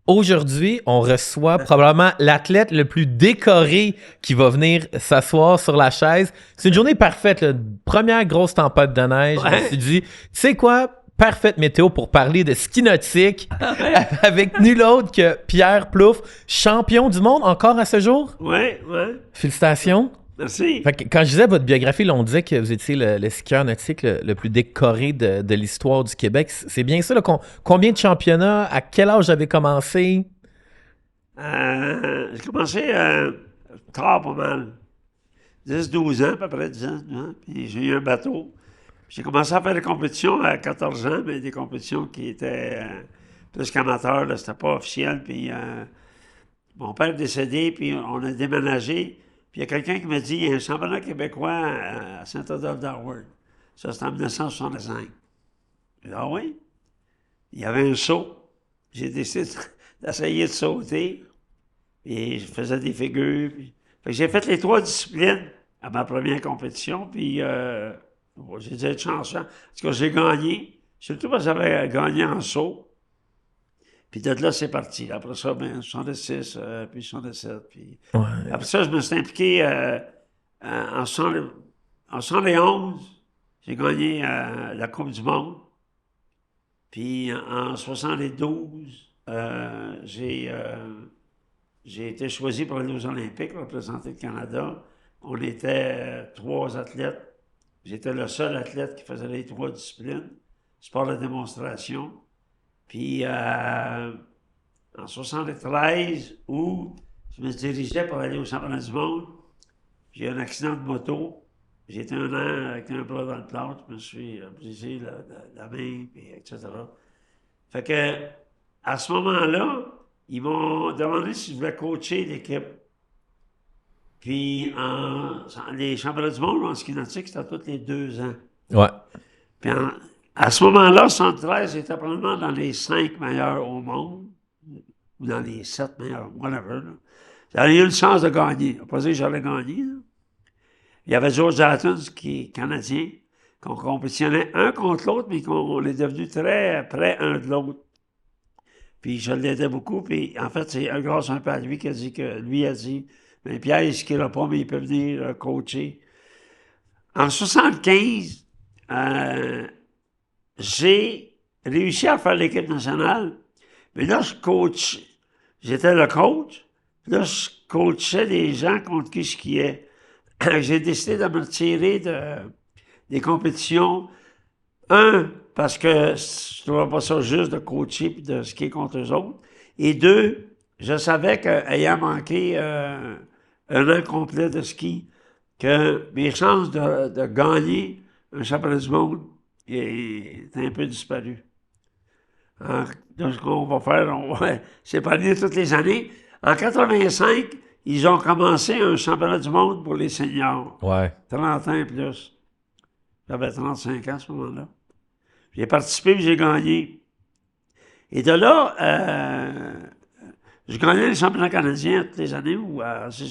Aujourd'hui, on reçoit probablement l'athlète le plus décoré qui va venir s'asseoir sur la chaise. C'est une journée parfaite, là. Première grosse tempête de neige. Je me suis Ouais. dit, tu sais quoi? Parfaite météo pour parler de ski nautique avec nul autre que Pierre Plouffe, champion du monde encore à ce jour. Ouais, ouais. Félicitations. Merci. Fait que quand je disais votre biographie, là, on disait que vous étiez le skieur nautique le plus décoré de l'histoire du Québec. C'est bien ça, là? Combien de championnats? À quel âge avez commencé? J'ai commencé tard pas mal. 10, 12 ans, à peu près 10 ans. Puis j'ai eu un bateau. J'ai commencé à faire des compétitions à 14 ans, mais des compétitions qui étaient plus qu'amateurs, là, c'était pas officiel. Puis mon père est décédé, puis on a déménagé. Puis il y a quelqu'un qui m'a dit, il y a un championnat québécois à Saint-Adolphe-d'Harvard. Ça, c'était en 1965. J'ai dit, ah oui? Il y avait un saut. J'ai décidé d'essayer de sauter. Puis je faisais des figures. Fait que j'ai fait les 3 disciplines à ma première compétition. Puis j'ai dû être chanceux. En tout cas, j'ai gagné. Surtout parce que j'avais gagné en saut. Puis de là, c'est parti. Après ça, ben, 66, puis 67. Puis... Ouais. Après ça, je me suis impliqué en 71. J'ai gagné la Coupe du Monde. Puis en 72, j'ai été choisi pour aller aux Olympiques, représenter le Canada. On était 3 athlètes. J'étais le seul athlète qui faisait les 3 disciplines. Sport de démonstration. Puis en 73, où je me dirigeais pour aller au championnat du monde, j'ai eu un accident de moto. J'ai été 1 an avec un bras dans le plâtre. Je me suis brisé la main, puis etc. Fait que, à ce moment-là, ils m'ont demandé si je voulais coacher l'équipe. Puis, les championnats du monde en ski nautique, c'était tous les 2 ans. Ouais. Puis, à ce moment-là, 73, j'étais probablement dans les 5 meilleurs au monde, ou dans les 7 meilleurs, whatever. Là. J'avais eu une chance de gagner. On pas dire que j'allais gagner. Là. Il y avait George Athens, qui est canadien, qu'on compétitionnait un contre l'autre, mais qu'on est devenus très près un de l'autre. Puis je l'aidais beaucoup, puis en fait, c'est grâce un peu à lui qui a dit que lui a dit, mais Pierre, il skira pas, mais il peut venir coacher. En 75, j'ai réussi à faire l'équipe nationale, mais là, j'étais le coach, là, je coachais des gens contre qui je skiais. J'ai décidé de me retirer des compétitions. Parce que je ne trouvais pas ça juste de coacher et de skier contre eux autres. Et 2, je savais qu'ayant manqué un an complet de ski, que mes chances de gagner un championnat du monde étaient un peu disparues. Donc, ce qu'on va faire, on va s'épargner toutes les années. En 85, ils ont commencé un championnat du monde pour les seniors. Ouais. 30 ans et plus. J'avais 35 ans à ce moment-là. J'ai participé et j'ai gagné. Et de là, je gagnais les championnats canadiens toutes les années, ou assez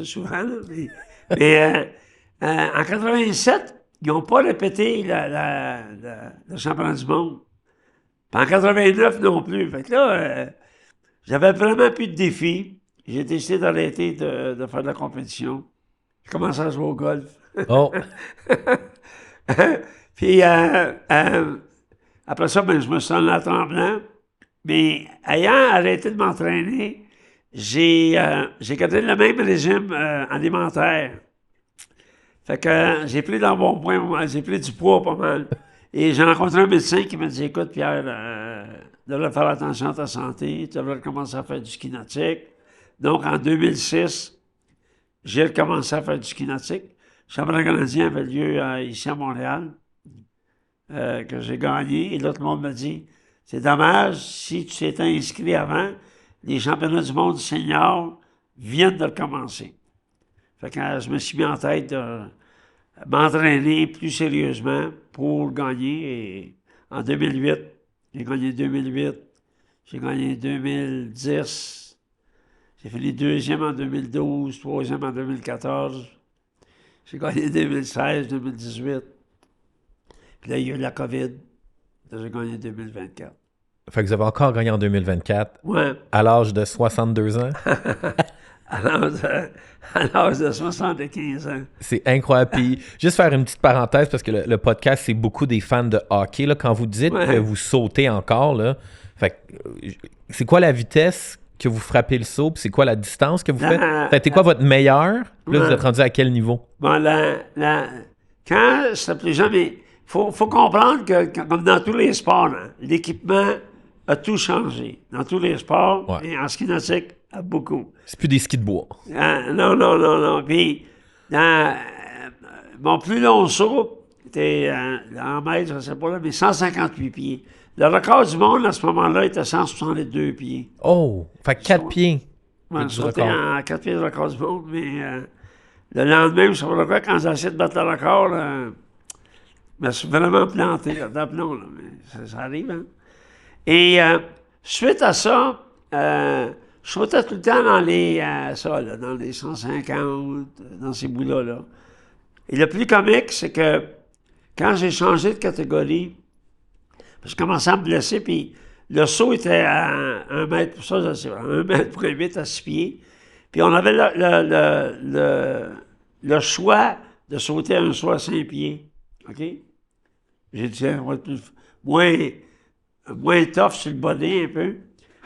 souvent. Là, mais en 87, ils n'ont pas répété le championnat du monde. Puis en 89 non plus. Fait que là, j'avais vraiment plus de défis. J'ai décidé d'arrêter de faire de la compétition. J'ai commencé à jouer au golf. Oh. Puis après ça, ben, je me suis en tremblant. Mais ayant arrêté de m'entraîner, j'ai gardé le même régime alimentaire. Fait que j'ai pris dans bon point, j'ai pris du poids pas mal. Et j'ai rencontré un médecin qui m'a dit, écoute Pierre, tu devrais faire attention à ta santé, tu devrais commencer à faire du ski nautique. Donc en 2006, j'ai recommencé à faire du ski nautique. Le championnat canadien avait lieu ici à Montréal, que j'ai gagné. Et là, tout le monde m'a dit, c'est dommage, si tu t'étais inscrit avant, les championnats du monde senior viennent de recommencer. Fait que je me suis mis en tête de m'entraîner plus sérieusement pour gagner. Et en 2008, j'ai gagné 2008, j'ai gagné 2010, j'ai fini 2e en 2012, 3e en 2014, j'ai gagné 2016, 2018. Puis là, il y a eu la COVID, là, j'ai gagné 2024. Fait que vous avez encore gagné en 2024, Ouais. à l'âge de 62 ans. À l'âge de 75 ans. C'est incroyable. Puis, juste faire une petite parenthèse, parce que le podcast, c'est beaucoup des fans de hockey. Là, quand vous dites que vous sautez encore, là, fait que, c'est quoi la vitesse que vous frappez le saut? Puis c'est quoi la distance que vous faites? C'était quoi votre meilleur? Puis là, vous êtes rendu à quel niveau? Bon, quand j'étais plus jeune, mais faut comprendre que, comme dans tous les sports, là, l'équipement a tout changé. Dans tous les sports, Ouais. et en ski nautique, beaucoup. C'est plus des skis de bois. Non. Puis, mon plus long saut, c'était en mètres, je ne sais pas, là, mais 158 pieds. Le record du monde, à ce moment-là, était 162 pieds. Oh! Fait que 4 pieds. Ouais, du sauté record. en 4 pieds de record du monde, mais le lendemain, je sais pas pourquoi, quand j'ai essayé de battre le record, je me suis vraiment planté là, d'aplomb, là, mais ça arrive, hein. Et suite à ça, je sautais tout le temps dans les, dans les 150, dans ces bouts-là, là. Et le plus comique, c'est que quand j'ai changé de catégorie, je commençais à me blesser, puis le saut était à 1 mètre, ça, je sais pas, 1 mètre pour 8 à 6 pieds. Puis on avait le choix de sauter un saut à 5 pieds. OK? J'ai dit, on va être moins tough sur le body un peu.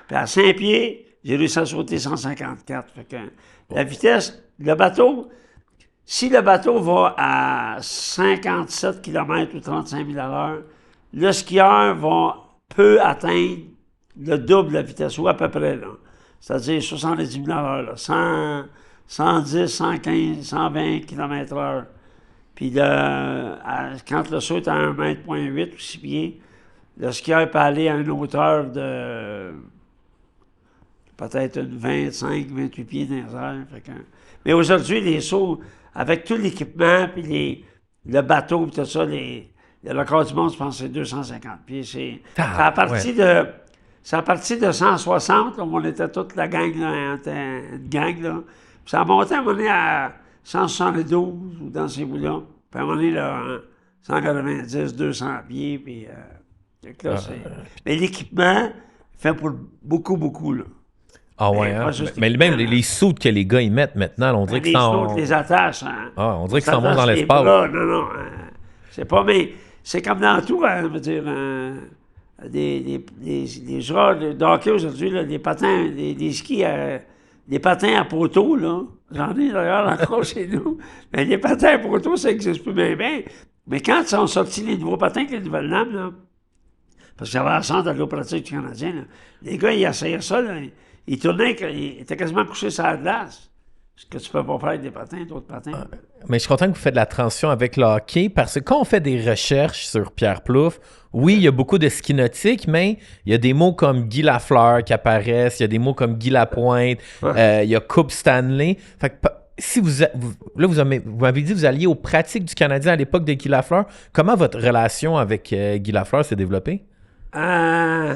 Puis à 5 pieds, j'ai réussi à sauter 154. Fait que la vitesse, le bateau, si le bateau va à 57 km ou 35 000 à l'heure, le skieur peut atteindre le double de la vitesse, ou à peu près, là. C'est-à-dire 70 000 à l'heure, là. 110, 115, 120 km/h. Puis quand le saut est à 1,8 m ou 6 pieds, le skieur peut aller à une hauteur de peut-être une 25, 28 pieds dans les airs. Mais aujourd'hui, les sauts, avec tout l'équipement, puis le bateau, puis tout ça, le record du monde, je pense que c'est 250 pieds. C'est à partir de 160, là, où on était toute la gang, là, une gang, là. Puis ça a monté à un moment donné à 172, ou dans ces bouts-là. Puis à un moment donné, là, 190, 200 pieds, puis... là, mais l'équipement fait pour beaucoup, là. Ah ouais, hein? Mais même les sauts que les gars ils mettent maintenant, on dirait que ça en... Les attaches, hein? Ah, on dirait que ça en monte dans l'espace. Non, c'est pas... Mais c'est comme dans tout, hein, je veux dire... les joueurs de hockey aujourd'hui, là, les patins, les skis, les patins à poteau, là, j'en ai d'ailleurs encore chez nous, mais les patins à poteau, ça n'existe plus bien. Mais quand ils ont sorti les nouveaux patins avec les nouvelles lames, là, parce que j'avais la centre de l'eau pratique du Canadien, là, les gars, ils essayaient ça, là, ils tournaient, ils étaient quasiment couchés sur la glace. Ce que tu peux pas faire avec des patins, d'autres patins. Mais je suis content que vous faites la transition avec le hockey, parce que quand on fait des recherches sur Pierre Plouffe, oui, il y a beaucoup de ski nautique, mais il y a des mots comme Guy Lafleur qui apparaissent, il y a des mots comme Guy Lapointe, il y a Coupe Stanley. Fait que si vous m'avez dit que vous alliez aux pratiques du Canadien à l'époque de Guy Lafleur. Comment votre relation avec Guy Lafleur s'est développée? Je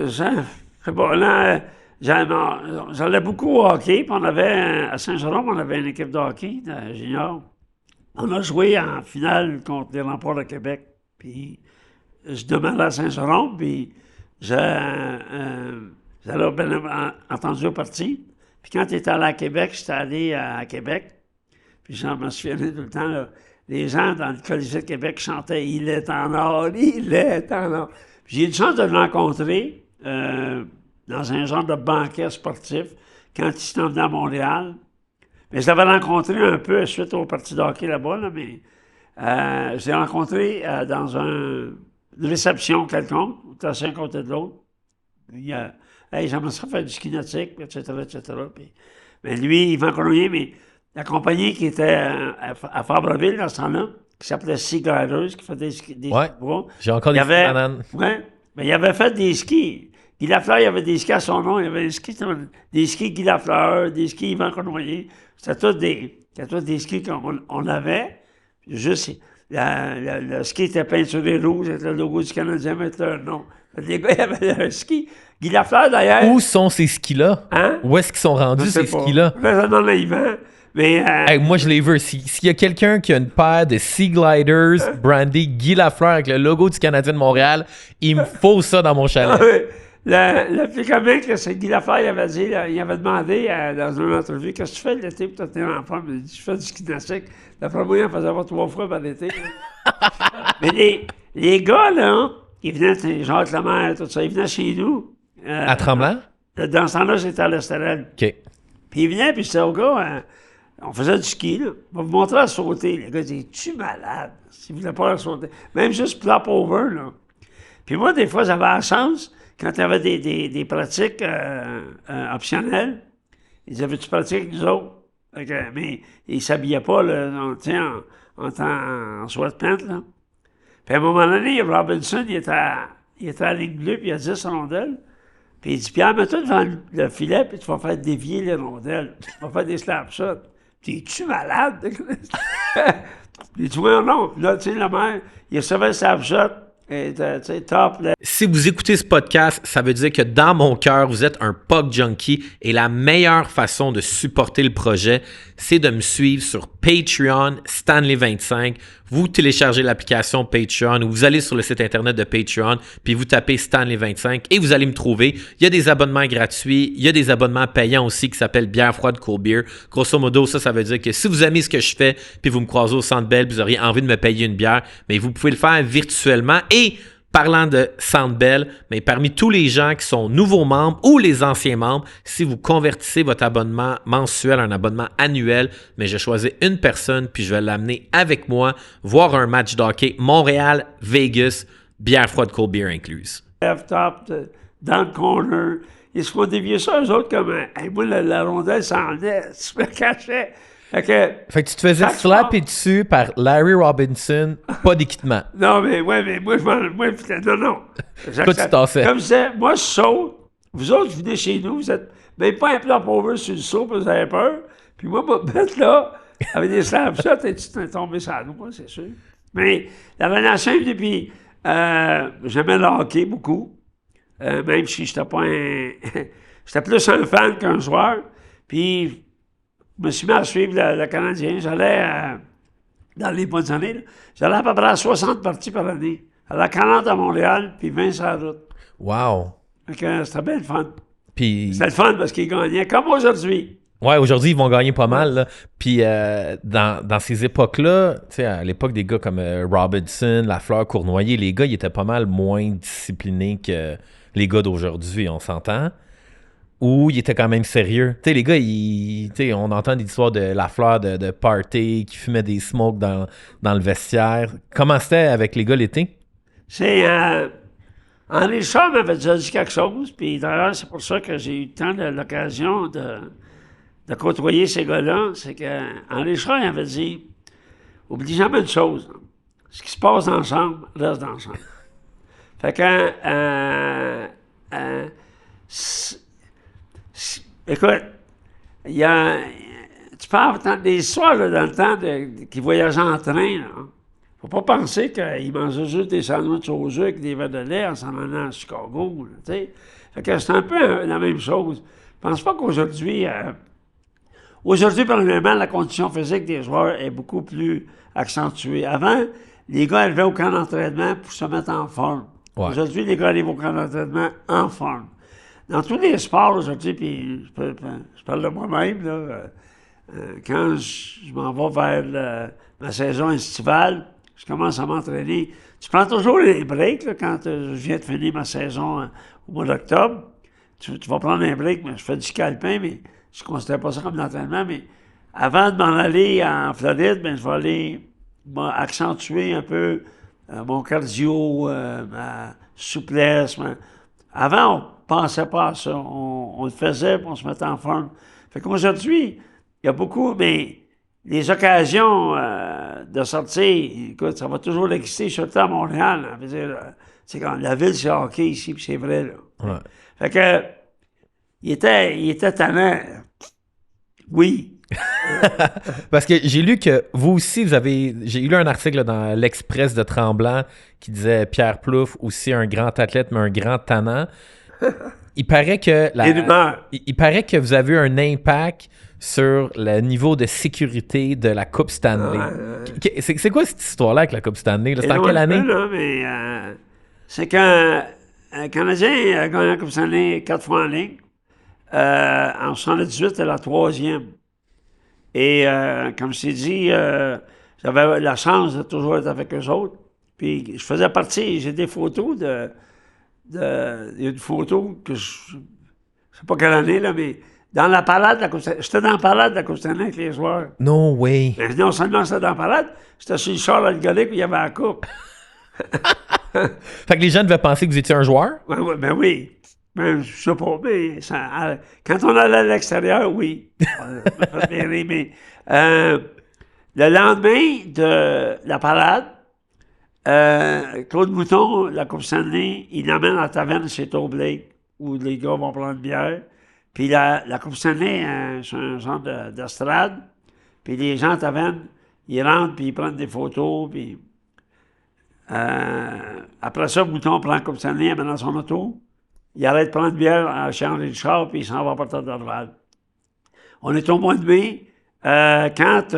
sais pas, là... J'allais beaucoup au hockey, puis à Saint-Jérôme, on avait une équipe de hockey de junior. On a joué en finale contre les Remparts de Québec. Puis je demandais à Saint-Jérôme, puis j'allais bien entendu au parti. Puis quand j'étais allé à Québec, j'étais allé à Québec. Puis j'en me souviens tout le temps, là, les gens dans le Colisée de Québec chantaient « Il est en or, il est en or ». J'ai eu une chance de le rencontrer dans un genre de banquet sportif, quand il s'est emmené à Montréal. Mais je l'avais rencontré un peu suite au parti de hockey là-bas, là, mais je l'ai rencontré dans une réception quelconque, où tu assis un côté de l'autre. Hey, j'aimerais ça faire du ski nautique, etc. Puis, mais lui, Yvan Cournoyer, mais la compagnie qui était à Fabreville dans ce temps-là, qui s'appelait Sea Gliders, qui faisait des skis de bois. J'ai encore des skis bananes. Oui, mais il avait fait des skis. Guy Lafleur, il y avait des skis à son nom, il y avait des skis Guy Lafleur, des skis Yvan Cournoyer. C'était tous des skis qu'on avait. Juste, le ski était peinturé rouge avec le logo du Canadien, avec leur nom. Les gars, il y avait un ski. Guy Lafleur, d'ailleurs... Où sont ces skis-là? Hein? Où est-ce qu'ils sont rendus, ces skis-là? Je demande à Yvan. Mais, Hey, moi, je les veux. S'il y a quelqu'un qui a une paire de Sea Gliders brandés Guy Lafleur avec le logo du Canadien de Montréal, il me faut ça dans mon chalet. le plus comique, là, c'est Guy Lafleur, il avait dit, là, il avait demandé dans une entrevue, qu'est-ce que tu fais l'été pour te tenir en forme? Il dit, je fais du ski nautique. D'après moi, il en faisait pas 3 fois par l'été. Mais les gars, là, ils venaient, Jacques Lemaire, tout ça, ils venaient chez nous. À Tremblant? Dans ce temps-là, j'étais à l'Estérel. OK. Puis il venait, puis c'était au gars, on faisait du ski, là. On va vous montrer à sauter. Les gars disaient, es-tu malade? S'ils ne voulaient pas la sauter. Même juste plop over, là. Puis moi, des fois, j'avais la chance, quand il y avait des pratiques optionnelles, ils disaient, veux-tu pratiquer avec nous autres? Mais ils ne s'habillaient pas, là, en sweatpants, là. Puis à un moment donné, Robinson, il était à la ligne bleue, puis il a 10 rondelles. Puis il dit, Pierre, mets-toi devant le filet, puis tu vas faire dévier les rondelles. Tu vas faire des slap shots. Puis, es-tu malade? Il dit, oui ou non? Puis là, tu sais, la mère, il recevait le slap shot, et tu sais, top, là. Si vous écoutez ce podcast, ça veut dire que dans mon cœur, vous êtes un puck junkie et la meilleure façon de supporter le projet, c'est de me suivre sur Patreon, Stanley25. Vous téléchargez l'application Patreon ou vous allez sur le site internet de Patreon puis vous tapez Stanley25 et vous allez me trouver. Il y a des abonnements gratuits, il y a des abonnements payants aussi qui s'appellent Bière froide Cold Beer. Grosso modo, ça veut dire que si vous aimez ce que je fais puis vous me croisez au Centre Bell, vous auriez envie de me payer une bière, mais vous pouvez le faire virtuellement. Et parlant de Centre Bell, mais parmi tous les gens qui sont nouveaux membres ou les anciens membres, si vous convertissez votre abonnement mensuel en un abonnement annuel, mais je choisis une personne puis je vais l'amener avec moi voir un match d'hockey Montréal-Vegas, bière froide cold beer incluse. Top, dans le corner. Ils se font dévier ça, eux autres, comme, hey, moi, la rondelle s'en venait, je me cachais. Fait que tu te faisais slapper dessus par Larry Robinson, pas d'équipement. Non, mais moi, non. Toi, tu tassais. Comme je disais, moi, je saute. Vous autres, vous venez chez nous, vous êtes même pas un plan pauvre sur le saut, parce que vous avez peur. Puis moi, je vais mettre là, avec des slap shots, et tu t'es tombé sur la nous, c'est sûr. Mais la relation, puis j'aimais le hockey beaucoup. Même si j'étais pas j'étais plus un fan qu'un joueur. Puis je me suis mis à suivre le Canadien. J'allais, dans les bonnes années, là, j'allais à peu près à 60 parties par année. À la 40 à Montréal, puis 20 sur la route. Wow! Fait que c'était bien le fun. Puis... C'était le fun parce qu'ils gagnaient, comme aujourd'hui. Ouais, aujourd'hui, ils vont gagner pas mal. Là. Puis dans ces époques-là, tu sais, à l'époque des gars comme Robinson, Lafleur, Cournoyer, les gars, ils étaient pas mal moins disciplinés que les gars d'aujourd'hui, on s'entend. Ou ils étaient quand même sérieux. Tu sais, les gars, on entend des histoires de Lafleur, de party, qui fumait des smokes dans le vestiaire. Comment c'était avec les gars l'été? C'est... Henri Richard m'avait déjà dit quelque chose, puis d'ailleurs, c'est pour ça que j'ai eu tant l'occasion de côtoyer ces gars-là. C'est que Henri Richard, il avait dit, oublie jamais une chose, hein. Ce qui se passe dans la chambre, reste dans la chambre. Fait que... écoute, tu peux entendre des histoires là, dans le temps qui voyageaient en train. Là. Faut pas penser qu'ils mangeaient juste des sandwichs aux œufs avec des verres de lait en s'en allant à Chicago. Là, fait que c'est un peu la même chose. Je pense pas qu'aujourd'hui... Aujourd'hui, premièrement, la condition physique des joueurs est beaucoup plus accentuée. Avant, les gars arrivaient au camp d'entraînement pour se mettre en forme. Ouais. Aujourd'hui, les gars arrivent au camp d'entraînement en forme. Dans tous les sports aujourd'hui, puis je parle de moi-même, là, quand je m'en vais vers ma saison estivale, je commence à m'entraîner. Tu prends toujours les breaks là, quand je viens de finir ma saison au mois d'octobre. Tu vas prendre un break, mais je fais du ski alpin, mais je ne considère pas ça comme l'entraînement. Mais avant de m'en aller en Floride, je vais aller accentuer un peu mon cardio, ma souplesse. Avant, on pensait pas à ça. On le faisait, puis on se mettait en forme. Fait qu'aujourd'hui, il y a beaucoup, mais les occasions de sortir, écoute, ça va toujours exister, surtout à Montréal. Hein, c'est quand la ville, c'est hockey ici, puis c'est vrai, là. Ouais. Fait que, il était tannant. Oui. Parce que j'ai lu que vous aussi, j'ai lu un article là, dans l'Express de Tremblant qui disait Pierre Plouffe, aussi un grand athlète, mais un grand tannant. il paraît que Les rumeurs. il paraît que vous avez eu un impact sur le niveau de sécurité de la Coupe Stanley. C'est quoi cette histoire-là avec la Coupe Stanley? Là? C'était en quelle année? Là, mais, c'est qu'un Canadien a gagné la Coupe Stanley 4 fois en ligne. En 78, c'était la 3e. Et comme je t'ai dit, j'avais la chance de toujours être avec eux autres. Puis je faisais partie, j'ai des photos il y a une photo que je ne sais pas quelle année, là, mais dans la parade de la Coupe Stanley. J'étais dans la parade de la Coupe Stanley avec les joueurs. No way. Mais non seulement j'étais dans la parade, j'étais sur le char alcoolique où il y avait la coupe. Fait que les gens devaient penser que vous étiez un joueur? Ben oui. Ben, je sais pas, mais quand on allait à l'extérieur, oui. Mais, le lendemain de la parade, Claude Mouton, la Coupe Stanley, il l'amène à la taverne chez Tour Blake, où les gars vont prendre une bière. Puis la Coupe Stanley, c'est un genre d'estrade. Puis les gens à la taverne, ils rentrent, puis ils prennent des photos, puis... après ça, Mouton prend la Coupe Stanley, il amène dans son auto. Il arrête de prendre une bière chez Henri Richard, puis il s'en va à Porte d'Orval. On est au mois de mai. Quand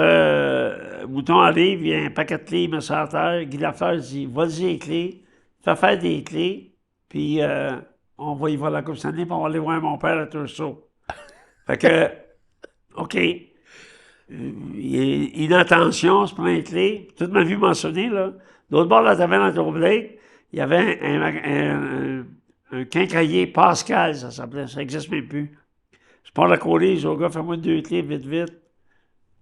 Mouton arrive, il y a un paquet de clés, il met ça à terre. Guy Lafleur dit « Vas-y les clés, fais faire des clés, puis on va y voir la Coupe Stanley, puis on va aller voir mon père à Tursault. » Fait que, OK. Inattention, se prend les clés. Toute ma vie mentionnée, là. De l'autre bord de la taverne à Tour Blake, il y avait un quincaillier Pascal, ça s'appelait. Ça n'existe même plus. Je pars la courir, je dis au gars, fais-moi 2 clés, vite, vite.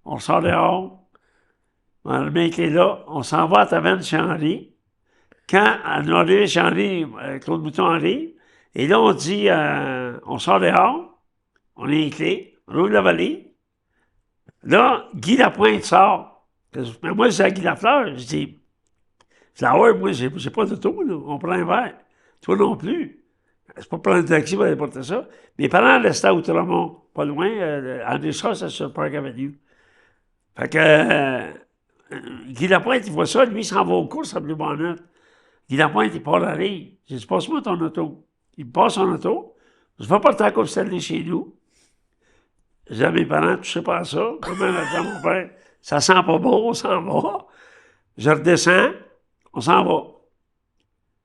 On sort dehors. On remet les clés là. On s'en va à la taverne chez Henri. Quand on arrive chez Henri, Claude Mouton arrive, et là, on dit, on sort dehors, on a les clés, on ouvre la valise. Là, Guy Lapointe sort. Mais moi, c'est à Guy Lafleur. Je dis, Flower, moi, j'ai pas d'auto, là. On prend un verre. Toi non plus. C'est pas prendre un taxi pour aller porter ça. Mes parents restaient à Outremont, pas loin. André Charles, c'est sur Park Avenue. Fait que Guy Lapointe, il voit ça, lui, il s'en va aux courses à Blue Bonnet. Guy Lapointe, il part à rire. J'ai dit, passe-moi ton auto. Il me passe son auto. Je vais porter la Coupe Stanley chez nous. J'ai dit à mes parents, tu sais pas à ça. Comment à mon père, ça sent pas bon, on s'en va. Je redescends, on s'en va.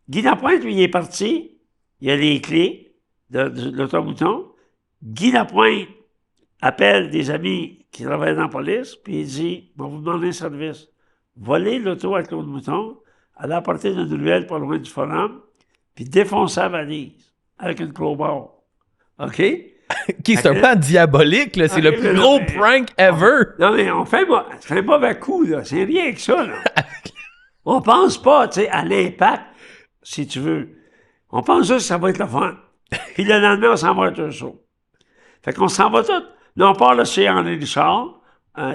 Guy Lapointe, lui, il est parti. Il a les clés de l'automouton. Guy Lapointe appelle des amis qui travaillent dans la police, puis il dit, « Je vais vous demander un service. Voler l'auto à Claude Mouton, aller apporter une ruelle pas loin du forum, puis défoncer la valise avec une crowbar. » OK? C'est un plan diabolique, là. C'est le plus gros prank ever. Non, mais on fait un mauvais coup, là. C'est rien que ça, là. On pense pas, tu sais, à l'impact, si tu veux. On pense juste que ça va être le fun. Puis le lendemain, on s'en va à Tursault. Fait qu'on s'en va tout. Là, on part là chez Henri Richard,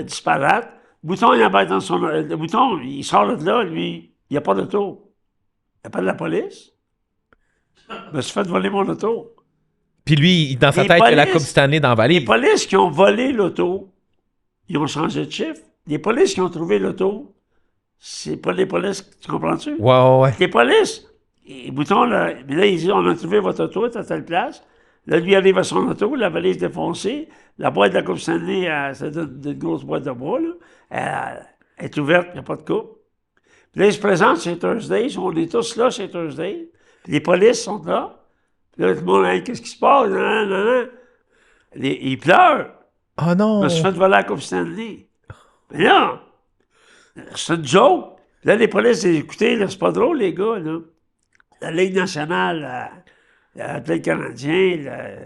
disparate. Mouton, il embarque dans son... Le Mouton, il sort de là, lui, il n'y a pas d'auto. Il n'y a pas de la police. Je me suis fait voler mon auto. Puis lui, dans sa tête, il a la Coupe Stanley dans la valise. Les polices qui ont volé l'auto, ils ont changé de chiffre. Les polices qui ont trouvé l'auto, c'est pas les polices, tu comprends-tu? Ouais. Les polices, et Mouton, là, mais là, il dit, on a trouvé votre auto à telle place. Là, lui arrive à son auto, la valise défoncée, la boîte de la Coupe Stanley, c'est une grosse boîte de bois, là. Elle est ouverte, il n'y a pas de coupe. Puis là, il se présente chez Thursday, on est tous là chez Thursday. Puis les polices sont là. Puis là, tout le monde, hey, qu'est-ce qui se passe? Non. Il pleure. Oh non! Je me suis fait voler la Coupe Stanley. Mais là, c'est une joke. Puis là, les polices disent, écoutez, là, c'est pas drôle, les gars, là. La Ligue nationale, il a appelé le Canadien,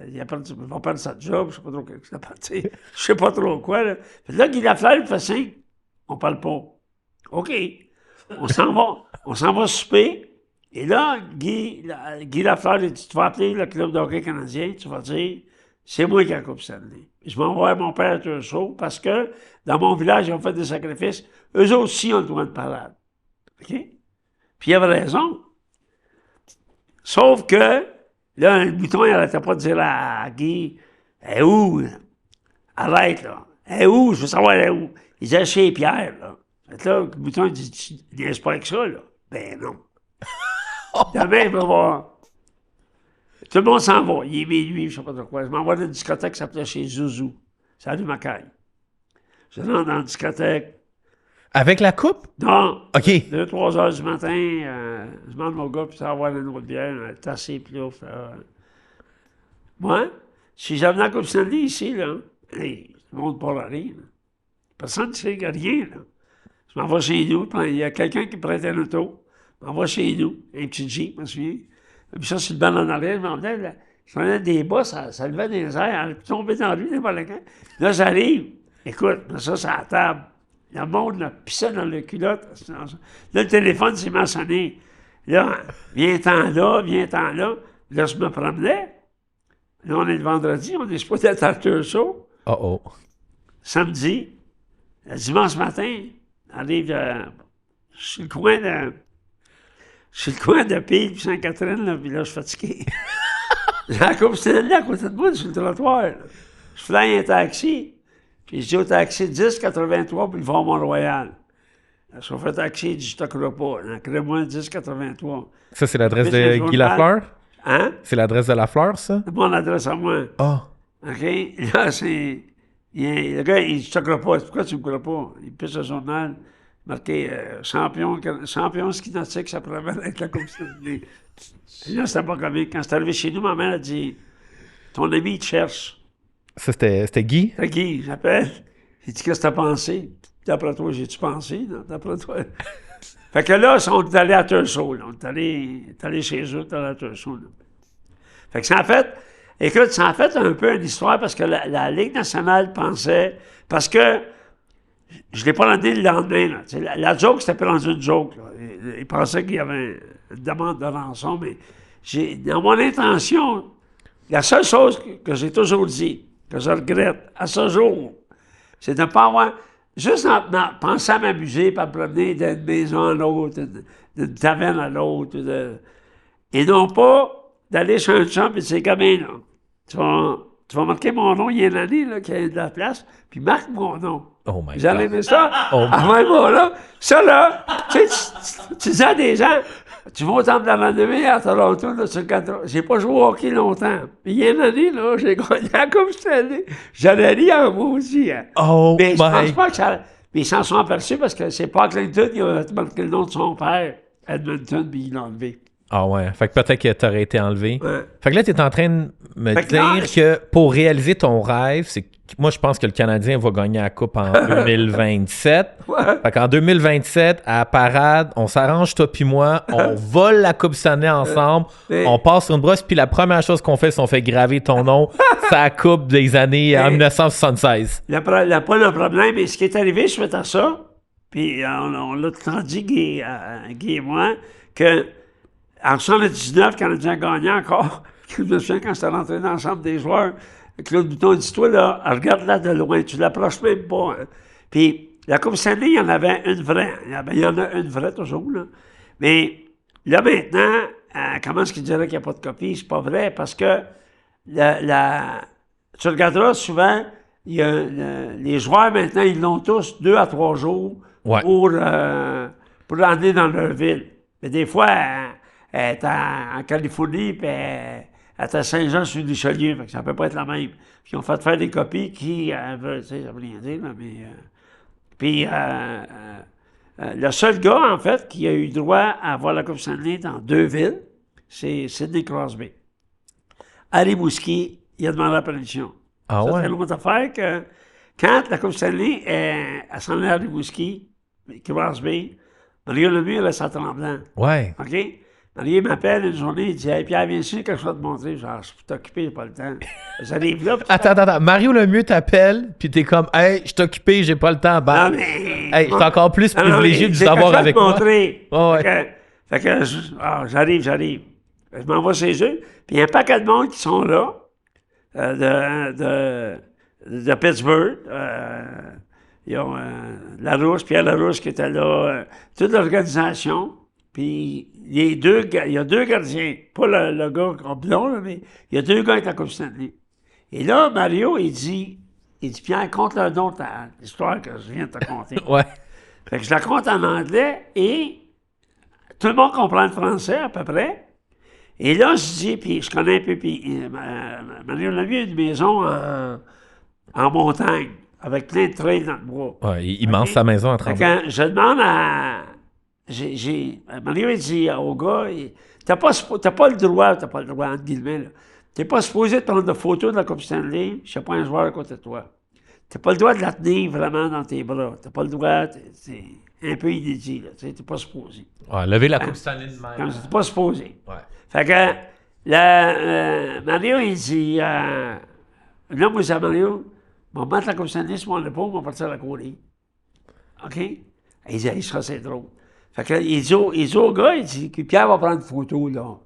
il va perdre sa job, je sais pas trop ce que ça partit. Je sais pas trop quoi, là. Puis là, Guy Lafleur, il fait signe. On parle pas. OK. On s'en va souper. Et là, Guy Lafleur, il dit, tu vas appeler le club de hockey canadien, tu vas dire, c'est moi qui ai la Coupe Stanley. Je vais envoyer mon père à Tursault parce que dans mon village, ils ont fait des sacrifices. Eux aussi ont le droit de parade. OK? Puis il avait raison. Sauf que, là, le Mouton, il n'arrêtait pas de dire à Guy, « Elle est où? Arrête, là. Elle est où? Je veux savoir elle est où. » Il disait, « Chez Pierre, là. » Fait que là, le Mouton, il dit, « Tu niaises pas avec ça, là? » Ben non. Demain, il va voir. Tout le monde s'en va. Il est minuit, je sais pas de quoi. Je m'envoie dans une discothèque qui s'appelait chez Zouzou. C'est à rue Macaille. Je rentre dans la discothèque. Avec la coupe? Non. OK. 2-3 heures du matin, je demande mon gars, puis ça va avoir une autre bière, tassé, puis là, moi, si j'avais la Coupe Stanley ici, là, hey, le monde parle à rien. Là. Personne ne sait rien, là. Je m'en vais chez nous, puis il y a quelqu'un qui prêtait un auto. Je m'en vais chez nous, un petit Jeep, je me souviens. Puis ça, sur le banc en arrière, je m'en venais, là, je prenais des bas, ça levait des airs, je tombais dans la rue, n'importe quand. Là, j'arrive, écoute, ça, c'est à la table. Le monde, là, pissait dans le culotte. Là, le téléphone s'est mis à sonner. Là, viens-t'en là, viens-t'en là. Là, je me promenais. Là, on est le vendredi, on est supposé être à Arthur Show. Oh. Samedi, le dimanche matin, on arrive sur le coin de Pile puis Sainte-Catherine, là, puis là, je suis fatigué. La Coupe Stanley à côté de moi, sur le trottoir. Là. Je fly un taxi. Puis je dis au taxi 1083 boulevard Mont-Royal. Le chauffeur taxi, il dit je te crois pas. Crée-moi 1083. Ça, c'est l'adresse de Guy Lafleur? Hein? C'est l'adresse de Lafleur, ça? C'est mon adresse à moi. Ah. OK? Là, c'est. Le gars, il dit je te crois pas. Pourquoi tu me crois pas? Il pisse le journal, marqué champion ski nautique, ça pourrait être la Coupe Stanley. Là, c'était pas comique. Quand c'est arrivé chez nous, ma mère a dit ton ami, il te cherche. Ça, c'était Guy? C'est Guy, j'appelle. Il dit, qu'est-ce que t'as pensé? D'après toi, j'ai-tu pensé? Non, d'après toi. Fait que là, on est allé à Tursault. On est allé chez eux, on est allé à Tursault. Fait que ça a fait, écoute, ça a fait un peu une histoire parce que la Ligue nationale pensait, parce que je ne l'ai pas donné le lendemain. Là. La joke, c'était pas dans une joke. Là. Ils pensaient qu'il y avait une demande de rançon, mais dans mon intention, la seule chose que j'ai toujours dit, que je regrette à ce jour, c'est de ne pas avoir, juste en penser à m'amuser, pas promener d'une maison à l'autre, d'une taverne à l'autre, et non pas d'aller chez un chum et de dire, gamin, là, tu vas marquer mon nom, il y a une année là, qu'il y a de la place, puis marque mon nom. Oh my God. Vous allez aimer ça? Oh ah ouais, bon, là, ça, là, tu dis à des gens, tu vas au Temple de la Renommée à Toronto, là, sur 4 j'ai pas joué au hockey longtemps. Puis il y a une année, là, j'ai gagné la Coupe Stanley. J'allais rire en moi aussi. Hein. Oh mais je pense my... pas que ça... Mais ils s'en sont aperçus parce que c'est pas Clinton qui a marqué le nom de son père, Edmonton, puis il l'a enlevé. Ah ouais, fait que peut-être que t'aurais été enlevé. Ouais. Fait que là, t'es en train de me dire que pour réaliser ton rêve, c'est moi, je pense que le Canadien va gagner la Coupe en 2027. Ouais. Fait qu'en 2027, à la parade, on s'arrange, toi puis moi, on vole la Coupe Stanley ensemble, on passe sur une brosse, puis la première chose qu'on fait, c'est qu'on fait graver ton nom sur la Coupe des années en 1976. Il n'y a pas de problème, mais ce qui est arrivé suite à ça, puis on l'a tout dit, Guy et moi, que en 1979, le Canadien a gagné encore. Je me souviens quand j'étais rentré dans l'ensemble des joueurs, Claude Bouton dit, toi, là, regarde-la de loin, tu l'approches même pas. Hein. Puis, la Coupe Stanley, il y en avait une vraie. Il y en a une vraie toujours, là. Mais là, maintenant, comment est-ce qu'il dirait qu'il n'y a pas de copie? C'est pas vrai, parce que tu regarderas souvent, les joueurs, maintenant, ils l'ont tous 2 à 3 jours pour aller dans leur ville. Mais des fois, elle est en Californie, puis elle est à Saint-Jean-sur-Richelieu, fait que ça ne peut pas être la même. Puis ils ont fait faire des copies qui veulent, tu sais, ça veut rien dire, là, mais... puis le seul gars, en fait, qui a eu droit à avoir la Coupe Stanley dans 2 villes, c'est Sidney Crosby. À Rimouski, il a demandé la permission. Ah ça ouais? fait l'autre affaire que quand la Coupe Stanley, elle s'en est à Rimouski, Crosby, Mario Lemieux reste à Tremblant. Ouais. OK? Mario m'appelle une journée, il dit « Hey, Pierre, viens ici, quelque chose à te montrer. » Genre, je suis occupé, j'ai pas le temps. J'arrive là. Attends. Mario Lemieux t'appelle, puis t'es comme « Hey, je suis occupé, j'ai pas le temps. » Non, mais... Hey, je suis encore plus privilégié de t'avoir avec moi. Oh, ouais. Fait que j'arrive. Je m'en vais chez eux, puis il y a un paquet de monde qui sont là, de Pittsburgh. Ils ont Pierre Larouche qui était là, toute l'organisation. Puis il y a 2 gardiens, pas le gars en blond, là, mais il y a 2 gars avec la Coupe Stanley. Et là, Mario, il dit Pierre, conte le nom de l'histoire que je viens de te conter. Ouais. Fait que je la compte en anglais et tout le monde comprend le français à peu près. Et là, je dis, puis je connais un peu, puis Mario Lemieux a une maison en montagne, avec plein de trails dans le bois. Ouais, il mente sa maison à Fait Tremblay. que je demande à... Mario, il dit au gars, t'as pas le droit, entre guillemets, là. T'es pas supposé te prendre de photos de la Coupe Stanley, je sais pas un joueur à côté de toi. T'as pas le droit de la tenir vraiment dans tes bras. T'as pas le droit, c'est un peu inédit, là. T'es pas supposé. Ouais, lever la Coupe Stanley de même. Comme t'es pas supposé. Ouais. Fait que, Mario, il dit, là, moi, je dis à Mario, je vais mettre la Coupe Stanley sur mon épaule, on va partir à la courir. OK? Il dit, ça, c'est drôle. Fait que, il dit au gars, il dit, que Pierre va prendre une photo, là.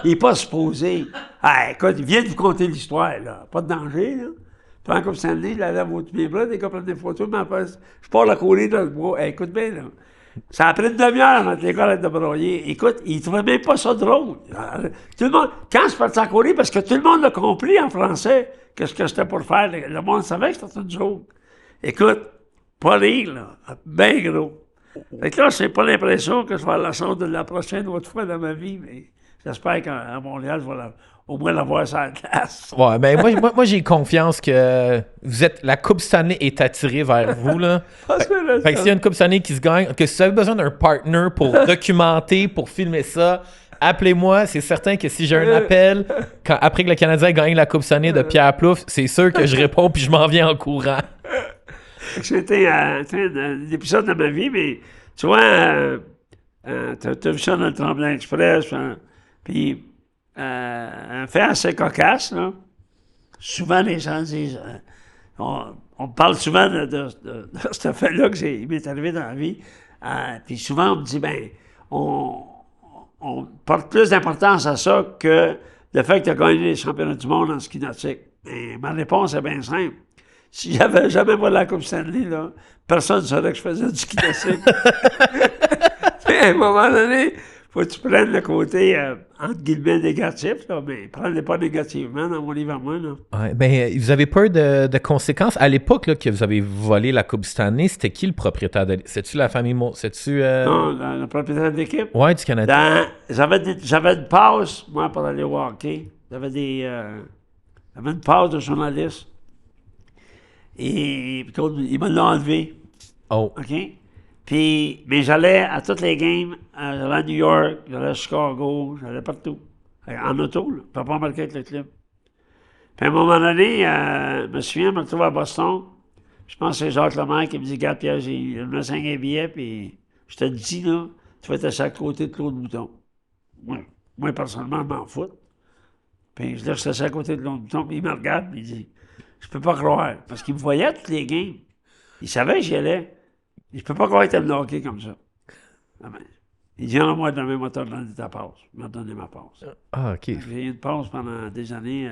Il n'est pas supposé. Ah, écoute, il vient de vous conter l'histoire, là. Pas de danger, là. Prends comme Stanley, il la lève au mes bras, les gars prennent des photos, mais après, je pars la courir dans le bois. Hey, écoute bien, là. Ça a pris une demi-heure entre les gars arrêtent de broyer. Écoute, il trouvait même pas ça drôle. Tout le monde, quand je suis parti à courir, parce que tout le monde l'a compris en français, qu'est-ce que c'était pour faire. Le monde savait que c'était une joke. Écoute, pas rire, là. Bien gros. Fait que là, j'ai pas l'impression que je vais à la sorte de la prochaine autre fois dans ma vie, mais j'espère qu'à Montréal, je vais au moins l'avoir sur la glace. Ouais, ben moi j'ai confiance que la Coupe Stanley est attirée vers vous, là. Fait que s'il y a une Coupe Stanley qui se gagne, que si vous avez besoin d'un partner pour documenter, pour filmer ça, appelez-moi. C'est certain que si j'ai un appel, après que le Canadien gagne la Coupe Stanley de Pierre Plouffe, c'est sûr que je réponds puis je m'en viens en courant. C'était un épisode de ma vie, mais tu vois, t'as vu ça dans le Tremblant Express, puis un fait assez cocasse, là. Souvent, les gens disent, on parle souvent de ce fait-là il m'est arrivé dans la vie, puis souvent, on me dit, ben, on porte plus d'importance à ça que le fait que tu as gagné les championnats du monde en ski nautique. Et ma réponse est bien simple. Si j'avais jamais volé la Coupe Stanley, là, personne ne saurait que je faisais du ski nautique. À un moment donné, faut que tu prennes le côté, entre guillemets, négatif, là, mais prends-le pas négativement dans mon livre à moi. Là. Ouais, ben, vous avez peur de conséquences? À l'époque là, que vous avez volé la Coupe Stanley, c'était qui le propriétaire de... C'est-tu la famille C'est-tu... Non, le propriétaire de l'équipe. Ouais, du Canada. J'avais une passe, moi, pour aller au hockey. J'avais une passe de journaliste. Et ils me l'ont enlevé. Oh. OK? Puis, mais j'allais à toutes les games. J'allais à New York, j'allais à Chicago, j'allais partout. En auto, là. Je ne peux pas embarquer avec le club. Puis à un moment donné, je me souviens, je me retrouve à Boston. Je pense que c'est Jacques Lemaire qui me dit, regarde Pierre, j'ai me 5 billets, puis je te dis, là, tu vas être à chaque côté de Claude Mouton. Moi personnellement, je m'en fous. Puis je laisse à côté de Claude Mouton, puis il me regarde, puis il dit, je peux pas croire. Parce qu'il me voyait à toutes les games. Il savait que j'y allais. Je peux pas croire qu'il était le hockey comme ça. Ah ben, il dit, en moi, demain, moi, t'as donné ta passe. Il m'a donné ma passe. Ah, OK. J'ai eu une passe pendant des années.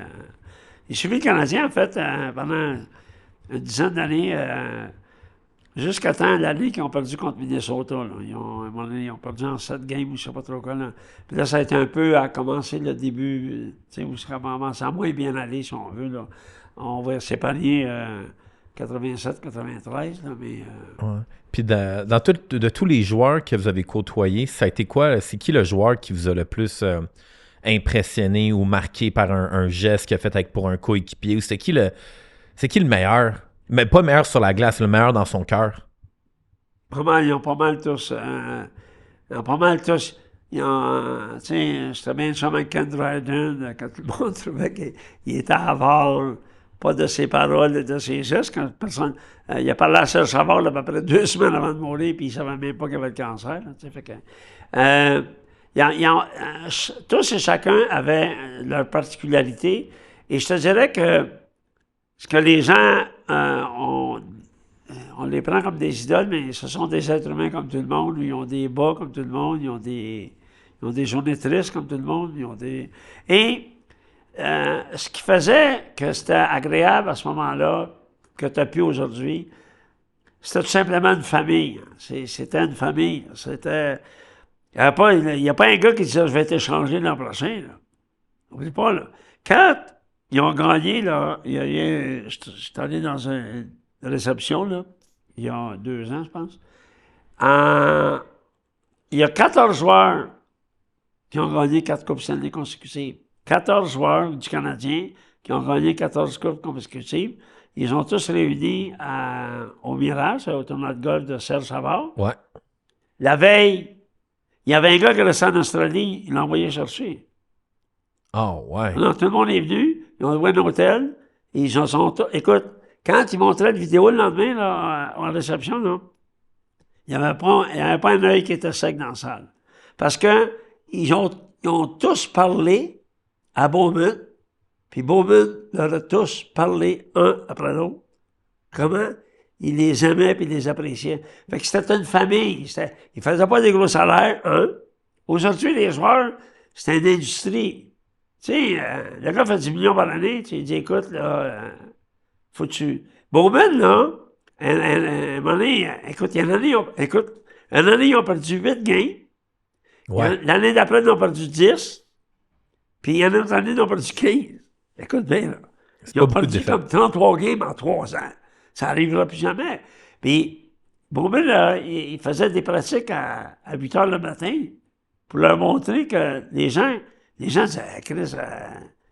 J'ai suivi le Canadien, en fait, pendant une dizaine d'années, jusqu'à temps l'année qu'ils ont perdu contre Minnesota. Là. Ils ont perdu en 7 games, je sais pas trop quoi. Là. Puis là, ça a été un peu à commencer le début, tu sais, où ça commence à moins bien aller, si on veut. Là. On va s'épargner 87-93, là, mais... Ouais. Puis de tous les joueurs que vous avez côtoyés, ça a été quoi? C'est qui le joueur qui vous a le plus impressionné ou marqué par un geste qu'il a fait pour un coéquipier? Ou c'est qui le meilleur? Mais pas le meilleur sur la glace, le meilleur dans son cœur. Ils ont pas mal tous... tu sais, j'étais bien sûr avec Ken Dryden, quand tout le monde trouvait qu'il était avare, pas de ses paroles, de ses gestes. Quand personne, il a parlé à Serge Savard à peu près 2 semaines avant de mourir, puis il ne savait même pas qu'il avait le cancer. Là, fait que, tous et chacun avaient leur particularité. Et je te dirais que ce que les gens on les prend comme des idoles, mais ce sont des êtres humains comme tout le monde. Ils ont des bas comme tout le monde. Ils ont des journées tristes comme tout le monde. Et ce qui faisait que c'était agréable à ce moment-là, que tu as pu aujourd'hui, c'était tout simplement une famille. C'était une famille. C'était... Il n'y a pas un gars qui disait « Je vais t'échanger l'an prochain. » N'oublie pas, là. Quand ils ont gagné, là, je suis allé dans une réception, là, il y a 2 ans, je pense. Il y a 14 joueurs qui ont gagné 4 Coupes Stanley consécutives. 14 joueurs du Canadien qui ont gagné 14 Coupes consécutives. Ils ont tous réunis au Mirage, au tournoi de golf de Serge Savard. Ouais. La veille, il y avait un gars qui restait en Australie, il l'a envoyé chercher. Oh, ouais. Alors, tout le monde est venu, ils ont loué un hôtel, et ils en sont tous. Écoute, quand ils montraient la vidéo le lendemain, là, en réception, là, il n'y avait pas un œil qui était sec dans la salle. Parce que ils ont tous parlé à Bowman, puis Bowman leur a tous parlé un après l'autre. Comment il les aimait et les appréciait. Fait que c'était une famille. Ils ne faisaient pas des gros salaires, hein. Aujourd'hui, les joueurs, c'est une industrie. Tu sais, le gars fait 10 millions par année, tu lui dis, écoute, là, faut que tu... Bowman, là, un moment donné, écoute, il y a une année, ils ont perdu 8 gains. Ouais. L'année d'après, ils ont perdu 10. Puis il y en a une autre année, ils ont perdu 15. Écoute bien, là. Ils ont perdu comme 33 games en 3 ans. Ça n'arrivera plus jamais. Puis, Bowman, là, il faisait des pratiques à 8 heures le matin pour leur montrer que les gens disaient, Chris,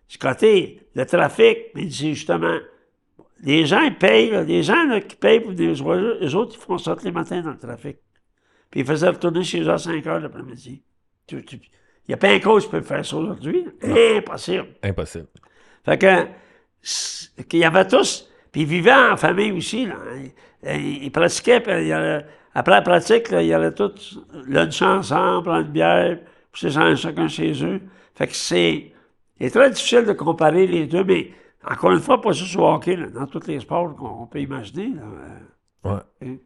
du côté, le trafic, mais c'est justement, les gens ils payent, là, les gens là, qui payent pour des joueurs, eux autres, ils font ça tous les matins dans le trafic. Puis ils faisaient retourner chez eux à 5 heures l'après-midi. Il n'y a pas un coach qui peut faire ça aujourd'hui. Impossible. Impossible. Fait que, qu'il y avait tous, puis ils vivaient en famille aussi, là. Ils pratiquaient, puis après la pratique, là, ils allaient tous luncher ensemble, prendre une bière, puis c'est chacun chez eux. Fait que c'est très difficile de comparer les deux, mais encore une fois, pas juste au hockey, là, dans tous les sports qu'on peut imaginer. Là. Ouais.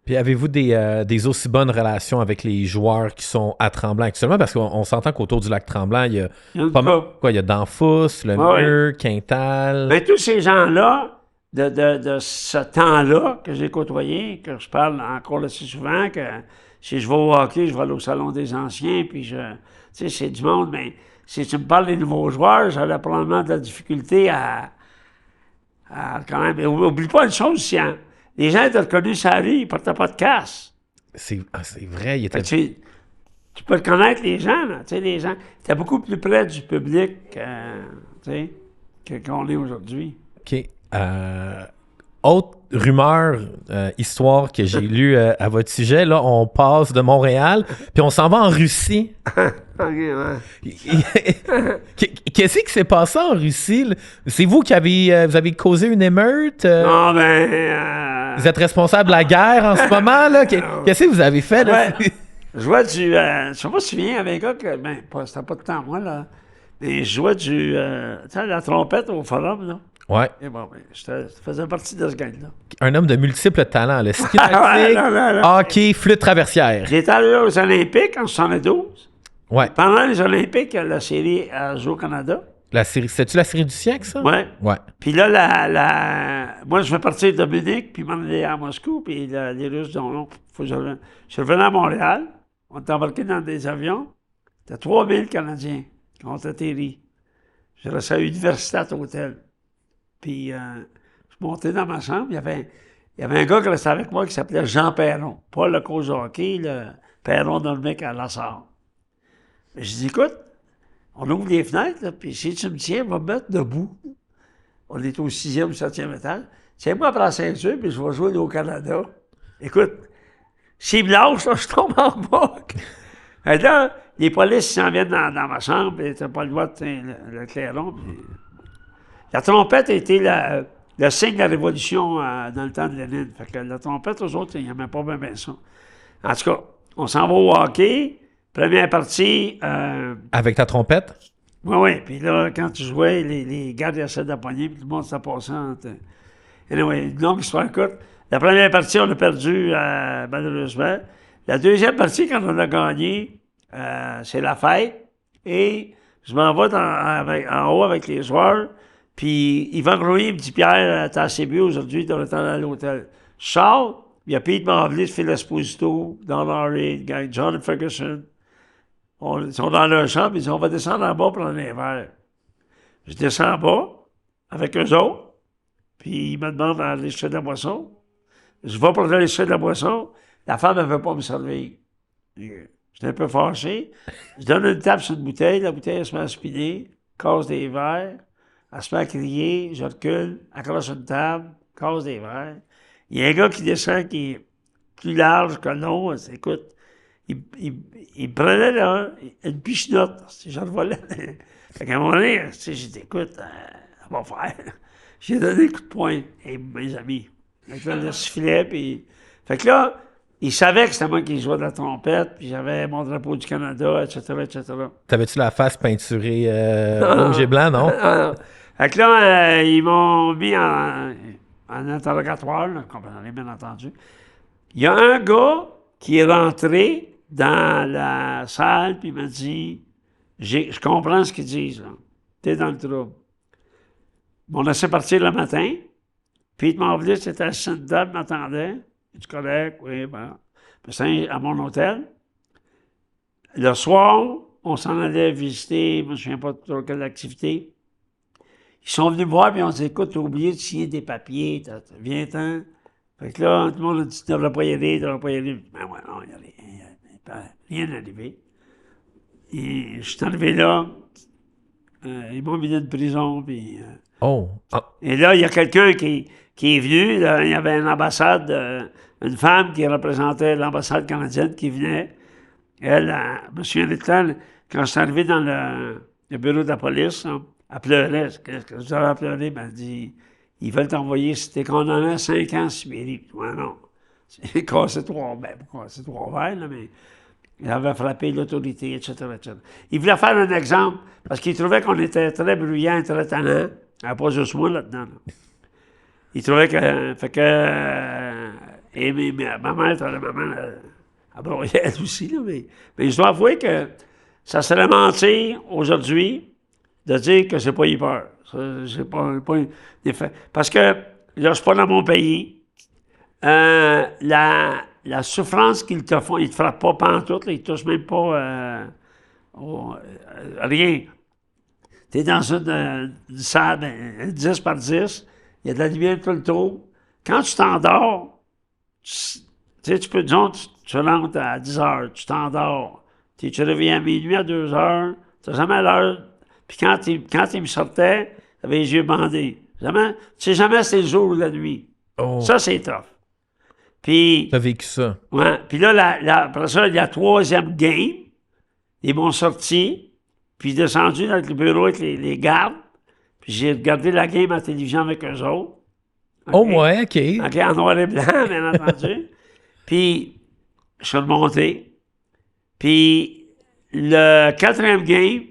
Puis avez-vous des aussi bonnes relations avec les joueurs qui sont à Tremblant actuellement? Parce qu'on s'entend qu'autour du lac Tremblant, il y a pas mal. Quoi, il y a Danfous, Lemieux, Quintal. Ben, tous ces gens-là, de ce temps-là que j'ai côtoyé, que je parle encore assez souvent, que si je vais au hockey, je vais aller au Salon des Anciens, puis tu sais, c'est du monde, mais si tu me parles des nouveaux joueurs, j'aurais probablement de la difficulté à quand même. Mais oublie pas une chose, si hein, les gens étaient reconnus sur la rue, ils ne portaient pas de casse. C'est vrai, il était... Tu peux reconnaître les gens, là, tu sais, les gens étaient beaucoup plus près du public, tu sais, qu'on est aujourd'hui. OK. Autre rumeur, histoire que j'ai lue à votre sujet, là, on passe de Montréal, puis on s'en va en Russie. OK, ouais. Qu'est-ce qui s'est passé en Russie? Là? C'est vous qui vous avez causé une émeute? Non, ben... Vous êtes responsable de la guerre en ce moment, là? Qu'est-ce que vous avez fait, là? Ouais. Je jouais du... je sais pas si tu viens avec un gars que... Ben, c'était pas de temps, moi, là. Mais je jouais du... tu sais, la trompette au forum, là. Ouais. Et bon, ben, je faisais partie de ce gang-là. Un homme de multiples talents, le ski nautique, hockey, flûte traversière. J'étais allé aux Olympiques en 72. Ouais. Pendant les Olympiques, la série a joué au Canada. La série, c'est-tu la série du siècle, ça? Ouais. Ouais. Puis là, moi, je fais partir de Munich, puis m'en aller à Moscou, puis les Russes disent non, je suis revenu à Montréal, on est embarqué dans des avions, c'était 3000 Canadiens qui ont atterri. Je restais à l'Université Hôtel. Puis, je suis monté dans ma chambre, il y avait un gars qui restait avec moi qui s'appelait Jean Perron, pas le coach de hockey, le Perron Dolmec à Lassard. Je dis, écoute, on ouvre les fenêtres, là, puis si tu me tiens, on va me mettre debout. On est au 6e ou 7e étage. Tiens-moi après la ceinture, puis je vais jouer au Canada. Écoute, s'il me lâche, là, je tombe en bas. Et là, les polices s'en viennent dans ma chambre, et t'as pas le droit de le clairon. Puis... La trompette a été le signe de la révolution dans le temps de Lénine. Fait que la trompette, aux autres, ils n'aimaient pas bien ça. En tout cas, on s'en va au hockey. Première partie... Avec ta trompette? Oui. Puis là, quand tu jouais, les gardes essaient de la poignée, puis tout le monde s'est passé entre... Anyway, une longue histoire courte. La première partie, on a perdu, malheureusement. La deuxième partie, quand on a gagné, c'est la fête. Et je m'en vais en haut avec les joueurs. Puis Yvan Grouillet me dit, Pierre, t'as assez bu aujourd'hui, tu dois retourner à l'hôtel. Je sors, il y a Pete Marvellis, Phil Esposito, Don Henry, John Ferguson. Ils sont dans leur chambre, ils disent, on va descendre en bas pour prendre un verre. Je descends en bas avec eux autres, puis ils me demandent d'aller chercher de la boisson. Je vais pour aller chercher de la boisson, la femme ne veut pas me servir. Je J'étais un peu fâché. Je donne une tape sur une bouteille, la bouteille, elle se met à spinner, casse des verres, elle se met à crier, je recule, accroche une table, casse des verres. Il y a un gars qui descend qui est plus large que long. Écoute, il prenait là, une pichenote. Je le volais. Fait qu'à un moment donné, j'ai dit, écoute, ça va faire. J'ai donné un coup de poing, et mes amis. Fait que là, je sifflais, puis... Fait que là, il savait que c'était moi qui jouais de la trompette, puis j'avais mon drapeau du Canada, etc., etc. T'avais-tu la face peinturée rouge et blanc, non? Fait que là, ils m'ont mis en interrogatoire, là, comme on avait bien entendu. Il y a un gars qui est rentré dans la salle, puis il m'a dit, je comprends ce qu'ils disent, là. T'es dans le trouble. On a laissé partir le matin. Pete Marvellis était assis à une table, m'attendait. Es-tu correct? Oui, bon. Puis c'est à mon hôtel. Le soir, on s'en allait visiter, je ne me souviens pas trop quelle activité. Ils sont venus me voir, puis on dit, écoute, t'as oublié de signer des papiers, viens-t'en. Fait que là, tout le monde a dit, tu devrais pas y aller, tu devrais pas y aller. Ben ouais, non, il n'y a rien arrivé. Et je suis arrivé là, ils m'ont mis de prison, puis... Oh. Et là, il y a quelqu'un qui est venu, là, il y avait une ambassade, une femme qui représentait l'ambassade canadienne qui venait. Elle, je me souviens de temps, quand je suis arrivé dans le bureau de la police, hein, elle pleurait. Qu'est-ce que vous avez à pleurer? Ben, elle dit, ils veulent t'envoyer, si t'es condamné à 5 ans Sibérie. Ouais, non. C'est cassé 3 verres, là, mais il avait frappé l'autorité, etc., etc. Il voulait faire un exemple, parce qu'il trouvait qu'on était très bruyant, très tannant. Il n'y avait pas juste moi là-dedans. Là. Il trouvait que... Fait que... et ma mère, elle broyait elle aussi, là, mais je dois avouer que ça serait mentir aujourd'hui de dire que c'est pas eu peur. C'est pas des faits. Parce que là, je suis pas dans mon pays. La souffrance qu'ils te font, ils ne te frappent pas pantoute, là, ils ne touchent même pas rien. Tu es dans une salle 10 par 10, il y a de la lumière tout le tour. Quand tu t'endors, tu peux, disons, tu rentres à 10 heures, tu t'endors, tu te réveilles à minuit, à 2 heures, tu n'as jamais l'heure. Puis quand il me sortait, tu avais les yeux bandés. Jamais, tu sais jamais si c'est le jour ou la nuit. Oh. Ça, c'est tough. Puis... T'as vécu ça. Ouais. Puis là, après ça, la troisième game, ils m'ont sorti, puis descendu dans le bureau avec les gardes, puis j'ai regardé la game à la télévision avec eux autres. Okay? Oh, ouais, OK. OK, en noir et blanc, bien entendu. Puis, je suis remonté. Puis, le quatrième game,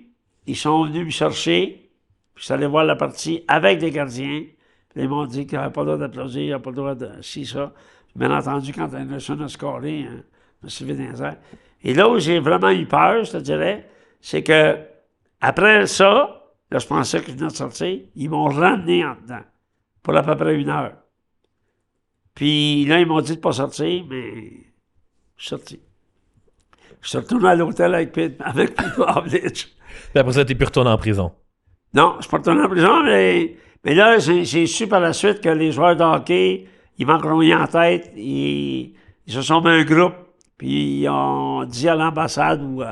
ils sont venus me chercher, puis je suis allé voir la partie avec des gardiens. Puis ils m'ont dit qu'il n'y avait pas le droit d'applaudir, il n'y avait pas le droit de ci, ça. Bien entendu, quand Anderson a scoré, hein, je me suis levé dans les airs. Et là où j'ai vraiment eu peur, je te dirais, c'est que après ça, là, je pensais que je venais de sortir, ils m'ont ramené en dedans pour à peu près 1 heure. Puis là, ils m'ont dit de ne pas sortir, mais je suis sorti. Je suis retourné à l'hôtel avec Pete Pavlich. Puis après ça, t'es plus retourné en prison. Non, je suis pas retourné en prison, mais là, j'ai su par la suite que les joueurs de hockey, ils m'ont grogné en tête, ils se sont mis un groupe, puis ils ont dit à l'ambassade ou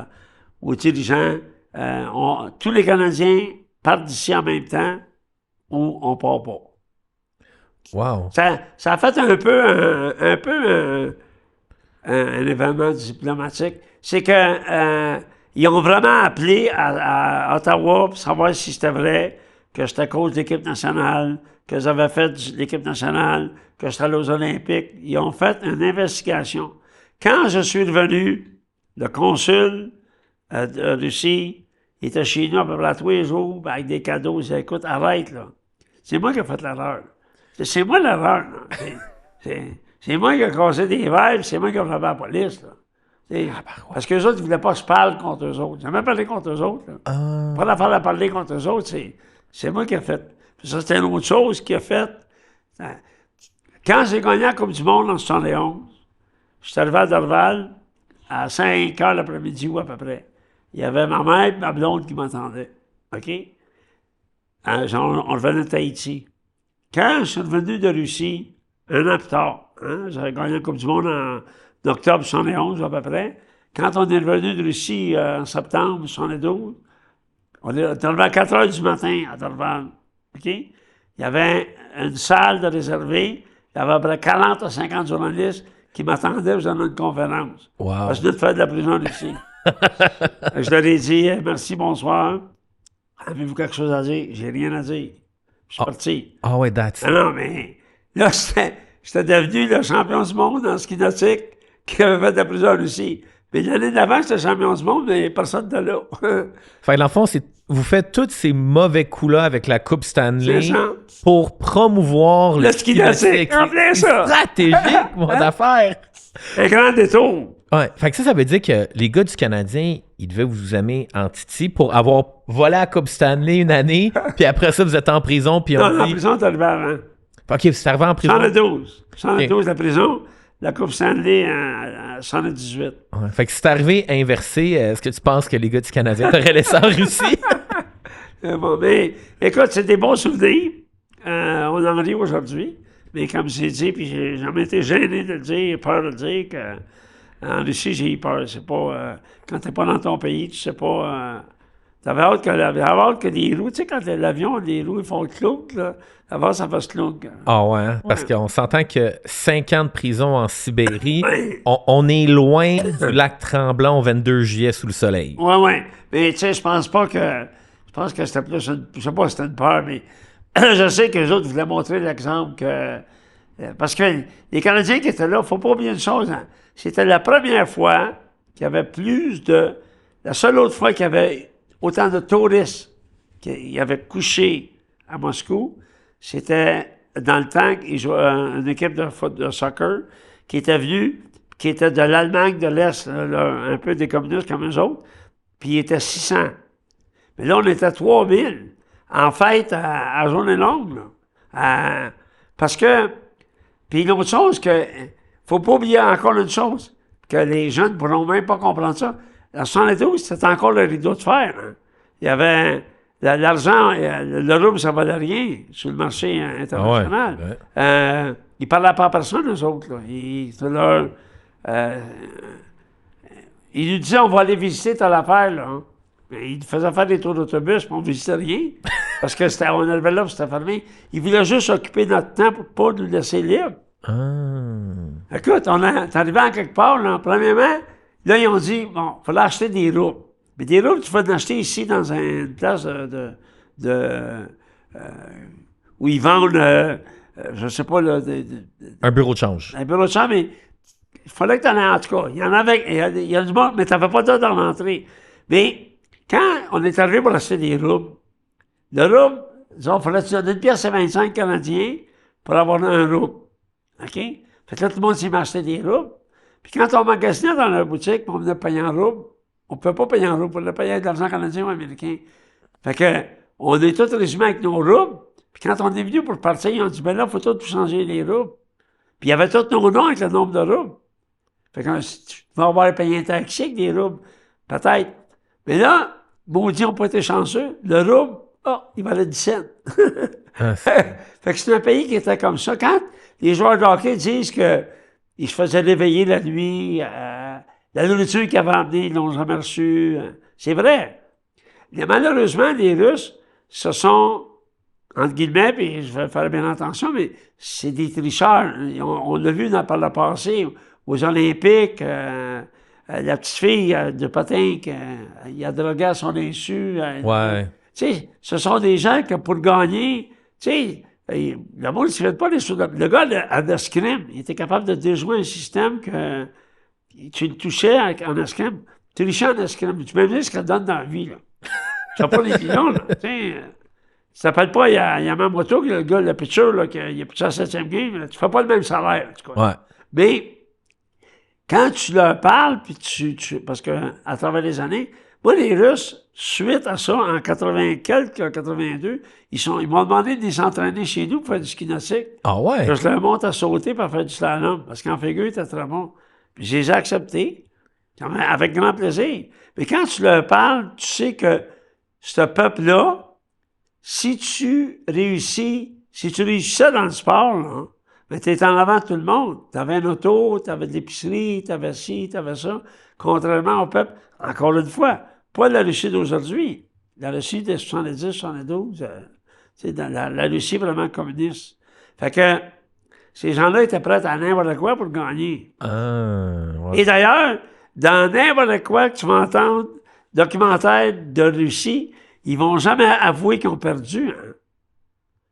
aux dirigeants, tous les Canadiens partent d'ici en même temps ou on part pas. Wow. Ça a fait un peu un événement diplomatique. C'est que ils ont vraiment appelé à Ottawa pour savoir si c'était vrai que j'étais coach de l'équipe nationale, que j'avais fait l'équipe nationale, que j'étais allé aux Olympiques. Ils ont fait une investigation. Quand je suis revenu, le consul de Russie, il était chez nous à peu près tous les jours avec des cadeaux. Il disait, écoute, arrête, là. C'est moi qui ai fait l'erreur. C'est moi l'erreur. C'est moi qui ai cassé des verres, c'est moi qui ai frappé la police, là. Parce qu'eux autres, ils ne voulaient pas se parler contre eux autres. Ils n'ont jamais parlé contre eux autres. Pas d'affaire à parler contre eux autres, c'est moi qui ai fait. Puis ça, c'était une autre chose qui a fait. Quand j'ai gagné la Coupe du Monde en 71, je suis arrivé à Dorval à 5 heures l'après-midi ou à peu près. Il y avait ma mère et ma blonde qui m'attendaient. OK? On revenait de Tahiti. Quand je suis revenu de Russie, 1 an plus tard, j'avais gagné la Coupe du Monde en octobre 71 à peu près, quand on est revenu de Russie en septembre 72, on est arrivé à 4 heures du matin à Dorval. OK? Il y avait une salle de réservée. Il y avait à peu près 40 à 50 journalistes qui m'attendaient pour donner une conférence. Wow. Parce que je venais de faire de la prison ici. Je leur ai dit merci, bonsoir. Avez-vous quelque chose à dire? J'ai rien à dire. Je suis parti. Ah ouais, that's it. Non, mais là, j'étais devenu le champion du monde en ski nautique qui avait fait de la prison ici. Mais l'année d'avant, j'étais champion du monde, mais personne de là. Fait que dans le fond, vous faites tous ces mauvais coups-là avec la Coupe Stanley C'est ça. pour promouvoir Le ski nautique. En plein ça. Stratégique, mon affaire. Un grand détour. Ouais, fait que ça veut dire que les gars du Canadien, ils devaient vous aimer en Titi pour avoir volé la Coupe Stanley une année, puis après ça, vous êtes en prison, puis Non, on en dit... prison, t'es arrivé avant. OK, vous êtes arrivé en prison. 112. 112, la prison. La Coupe Stanley à 118. Ouais, fait que si c'est arrivé inversé, est-ce que tu penses que les gars du Canadien t'auraient laissé en Russie? Bon, mais écoute, c'est des bons souvenirs. On en rit aujourd'hui. Mais comme j'ai dit, puis j'ai jamais été gêné de le dire, peur de le dire, qu'en Russie, j'ai eu peur. C'est pas... quand t'es pas dans ton pays, tu sais pas... t'avais hâte que les roues... Tu sais, quand l'avion, les roues, ils font le clouk, là, avant, ça fait ce clouk. Ah ouais, hein? Parce qu'on s'entend que 5 ans de prison en Sibérie, Ouais. on est loin du lac Tremblant au 22 juillet sous le soleil. Oui. Mais tu sais, je pense que c'était plus je sais pas si c'était une peur, mais je sais que les autres voulaient montrer l'exemple que... parce que les Canadiens qui étaient là, faut pas oublier une chose, hein, c'était la première fois qu'il y avait la seule autre fois qu'il y avait autant de touristes qui avaient couché à Moscou, c'était dans le temps qu'ils jouaient une équipe de soccer qui était venue, qui était de l'Allemagne de l'Est, là, un peu des communistes comme eux autres, puis il était 600. Mais là, on était 3000. En fait, à journée longue, là. Parce que, puis l'autre chose que, faut pas oublier encore une chose, que les jeunes ne pourront même pas comprendre ça. En 72, c'était encore le rideau de fer. Hein. Il y avait l'argent, le rouble, ça valait rien sur le marché international. Ah ouais. Ils parlaient pas à personne, eux autres. Là. Ils nous disaient, on va aller visiter telle affaire, là. Hein. Ils faisaient faire des tours d'autobus, puis on ne visitait rien. Parce que on arrivait là, puis c'était fermé. Ils voulaient juste occuper notre temps pour pas nous laisser libres. Ah. Écoute, t'es arrivé en quelque part, là, premièrement, là, ils ont dit, bon, il fallait acheter des roues. Mais des roues, tu vas en acheter ici dans une place où ils vendent, je sais pas, là, Un bureau de change. un bureau de chambre, mais il fallait que tu en aies, en tout cas. Il y en avait, il y a du monde, mais tu n'avais pas d'ordre dans l'entrée. Mais quand on est arrivé pour acheter des roubles, le rouble, disons, il fallait que tu donnes une pièce à 25 Canadiens pour avoir un rouble. OK? Fait que là, tout le monde s'est acheté des roubles. Puis quand on magasinait dans la boutique, on venait payer en rouble, on ne peut pas payer en rouble, on venait payer de l'argent canadien ou américain. Fait que, on est tous résumés avec nos roubles. Puis quand on est venu pour partir, ils ont dit, ben là, il faut tout changer les roubles. Puis il y avait tous nos noms avec le nombre de roubles. Fait que tu vas avoir payé un taxi avec des roubles. Peut-être. Mais là, maudit, on n'a pas été chanceux. Le rouble, il valait 10 cents. Fait que c'est un pays qui était comme ça. Quand les joueurs de hockey disent qu'ils se faisaient réveiller la nuit, la nourriture qu'ils avaient amenée, ils l'ont jamais reçue. C'est vrai. Mais malheureusement, les Russes, ce sont, entre guillemets, puis je vais faire bien attention, mais c'est des tricheurs. On l'a vu par le passé, aux Olympiques, la petite fille de patin, il a drogué à son insu. Ouais. Tu sais, ce sont des gens que pour gagner, tu sais, le monde ne se fait pas les sous. Le gars en escrime, il était capable de déjouer un système que tu le touchais en escrime. Tu trichais en escrime. Tu m'aimes ce qu'elle donne dans la vie, là. Tu n'as pas des millions, là. Tu sais, ça s'appelle pas, il y a Yamamoto, le gars, le pitcher, là, qui a pitché à 7e game, là, tu fais pas le même salaire, en tout cas. Ouais. Mais, quand tu leur parles, puis parce que à travers les années, moi, les Russes, suite à ça, en 80 quelques, en 82, ils m'ont demandé de les entraîner chez nous pour faire du ski nautique. Ah ouais? Je leur monte à sauter pour faire du slalom, parce qu'en figure, ils étaient très bons. Puis je les ai acceptés, avec grand plaisir. Mais quand tu leur parles, tu sais que ce peuple-là, si tu réussissais dans le sport, là, Mais tu étais en avant de tout le monde. Tu avais un auto, tu avais de l'épicerie, tu avais ci, tu avais ça. Contrairement au peuple, encore une fois, pas la Russie d'aujourd'hui. La Russie de 70, 72, c'est la Russie vraiment communiste. Fait que ces gens-là étaient prêts à n'importe quoi pour gagner. Ouais. Et d'ailleurs, dans n'importe quoi que tu vas entendre, documentaire de Russie, ils vont jamais avouer qu'ils ont perdu.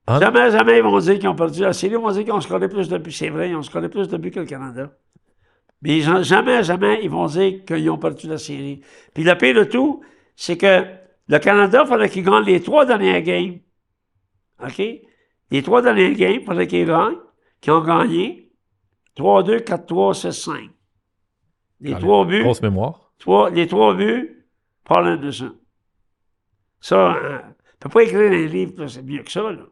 Hein. Jamais ils vont dire qu'ils ont perdu la série. Ils vont dire qu'ils ont scoré plus de buts. C'est vrai, ils ont scoré plus de buts que le Canada. Mais jamais ils vont dire qu'ils ont perdu la série. Puis le pire de tout, c'est que le Canada, il fallait qu'il gagne les 3 dernières games. OK? Les 3 dernières games, il fallait qu'ils gagnent, qu'ils ont gagné 3-2, 4-3, 6-5. Les 3 buts. Grosse mémoire. Les 3 buts, Paul Anderson. Ça, on ne peut pas écrire un livre, c'est mieux que ça. Là.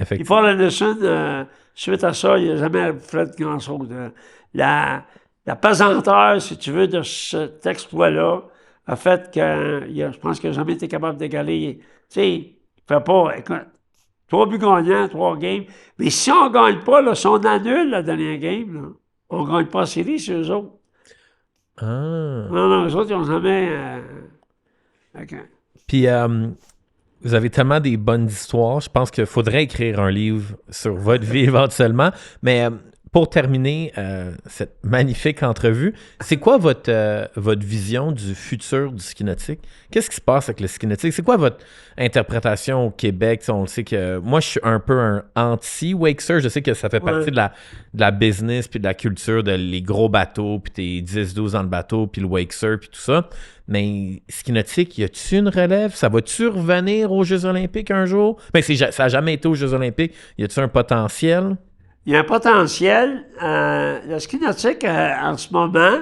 Puis Paul Anderson, suite à ça, il n'a jamais fait grand-chose. La pesanteur, si tu veux, de cet exploit-là a fait que je pense qu'il n'a jamais été capable d'égaler. Tu sais, il ne fait pas, écoute, 3 buts gagnants, 3 games. Mais si on ne gagne pas, là, si on annule la dernière game, là, on ne gagne pas la série, c'est eux autres. Non, eux autres, ils n'ont jamais... Okay. Puis, vous avez tellement des bonnes histoires. Je pense qu'il faudrait écrire un livre sur votre vie éventuellement. Mais pour terminer cette magnifique entrevue, c'est quoi votre vision du futur du ski nautique? Qu'est-ce qui se passe avec le ski nautique? C'est quoi votre interprétation au Québec? On le sait que moi, je suis un peu un anti-wakesurf. Je sais que ça fait partie de la business puis de la culture de les gros bateaux puis tes 10-12 dans le bateau puis le wakesurf puis tout ça. Mais ski nautique, y a-tu une relève? Ça va-tu revenir aux Jeux olympiques un jour? Ben, ça n'a jamais été aux Jeux olympiques. Y a-tu un potentiel? Il y a un potentiel. Le ski nautique, en ce moment,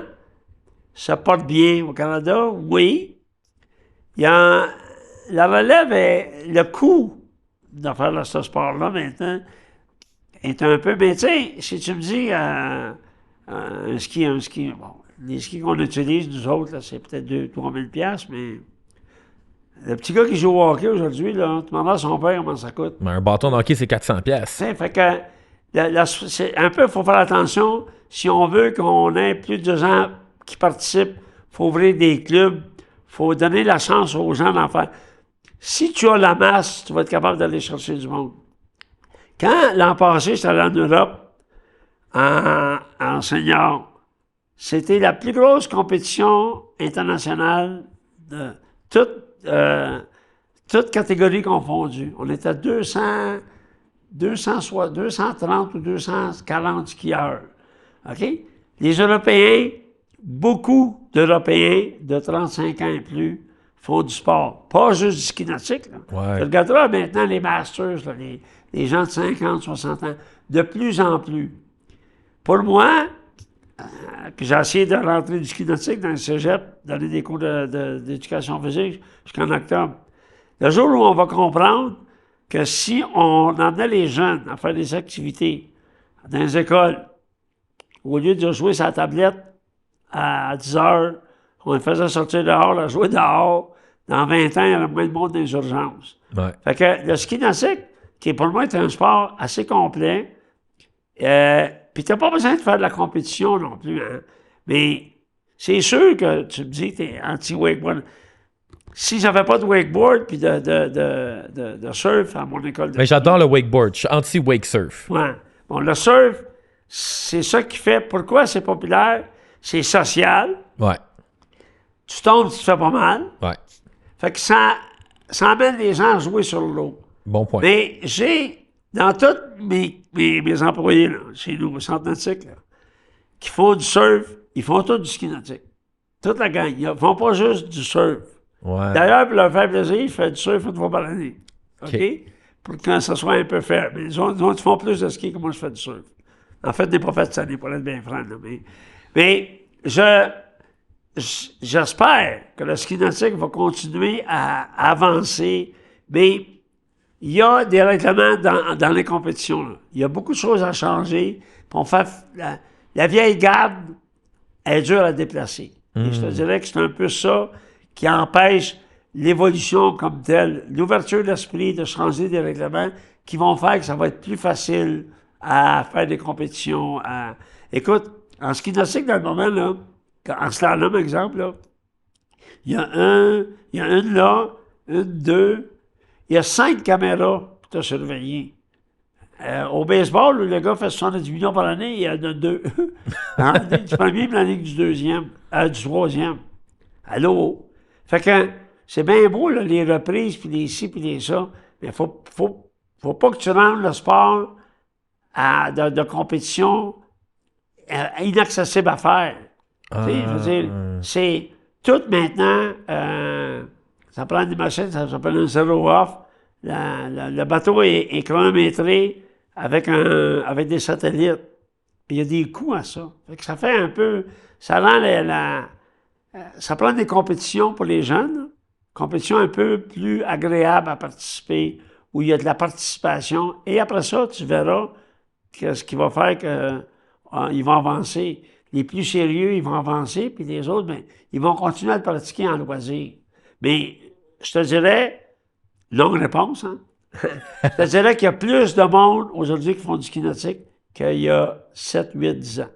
ça porte bien au Canada, oui. La relève le coût de faire ce sport-là maintenant est un peu... Mais tu sais, si tu me dis un ski, bon, les skis qu'on utilise, nous autres, là, c'est peut-être 2-3 000 $, mais le petit gars qui joue au hockey aujourd'hui, là, tu demandes à son père comment ça coûte. Mais un bâton de hockey, c'est 400 $. Fait que c'est un peu, il faut faire attention. Si on veut qu'on ait plus de gens qui participent, il faut ouvrir des clubs, il faut donner la chance aux gens d'en faire. Si tu as la masse, tu vas être capable d'aller chercher du monde. Quand l'an passé, j'étais allé en Europe, en senior, c'était la plus grosse compétition internationale de toutes catégories confondues. On était 230 ou 240 skieurs. OK? Les Européens, beaucoup d'Européens de 35 ans et plus font du sport. Pas juste du ski nautique. Ouais. Tu regarderas maintenant les Masters, là, les gens de 50, 60 ans, de plus en plus. Pour moi, puis j'ai essayé de rentrer du ski nautique dans le cégep, donner des cours d'éducation physique jusqu'en octobre. Le jour où on va comprendre que si on emmenait les jeunes à faire des activités dans les écoles, au lieu de jouer sa tablette à 10 heures, on les faisait sortir dehors, à jouer dehors, dans 20 ans, il y aurait moins de monde dans les urgences. Ouais. Fait que le ski nautique, qui pour moi est un sport assez complet, puis tu n'as pas besoin de faire de la compétition non plus, hein. Mais c'est sûr que tu me dis que tu es anti-wakeboard. Si j'avais pas de wakeboard puis de surf à mon école de Mais j'adore le wakeboard. Je suis anti-wake surf. Ouais. Bon, le surf, c'est ça qui fait... Pourquoi c'est populaire? C'est social. Ouais. Tu tombes, tu te fais pas mal. Ouais. Fait que ça amène les gens à jouer sur l'eau. Bon point. Mais dans tous mes employés, là, chez nous, au centre nautique, là, qui font du surf, ils font tout du ski nautique. Toute la gang. Ils font pas juste du surf. Ouais. D'ailleurs, pour leur faire plaisir, ils font du surf une fois par année. OK? OK. Pour que ça soit un peu fair. Mais ils font plus de ski que moi, je fais du surf. En fait, je n'ai pas fait ça, pour être bien franc. Là, mais j'espère que le ski nautique va continuer à avancer. Mais il y a des règlements dans les compétitions. Là. Il y a beaucoup de choses à changer. Puis la vieille garde est dure à déplacer. Et je te dirais que c'est un peu ça qui empêche l'évolution comme telle, l'ouverture d'esprit de changer des règlements qui vont faire que ça va être plus facile à faire des compétitions. Écoute, en ski nautique, dans le moment, là, en slalom, exemple, là, il y a une là, une, deux, il y a 5 caméras pour te surveiller. Au baseball, le gars fait 70 millions par année, il y en a 2. Dans la ligue du premier et la ligue du troisième. Allô? Fait que c'est bien beau, là, les reprises, puis les ci, puis les ça, mais faut pas que tu rendes le sport de compétition inaccessible à faire. Tu sais, je veux dire, c'est tout maintenant, ça prend des machines, ça s'appelle un zero-off. Le bateau est chronométré avec des satellites. Il y a des coûts à ça. Fait que ça fait un peu... Ça rend ça prend des compétitions pour les jeunes, compétitions un peu plus agréables à participer, où il y a de la participation. Et après ça, tu verras ce qui va faire qu'ils vont avancer. Les plus sérieux, ils vont avancer, puis les autres, ben, ils vont continuer à le pratiquer en loisir. Mais je te dirais, longue réponse, hein? Je te dirais qu'il y a plus de monde aujourd'hui qui font du ski nautique qu'il y a 7, 8, 10 ans.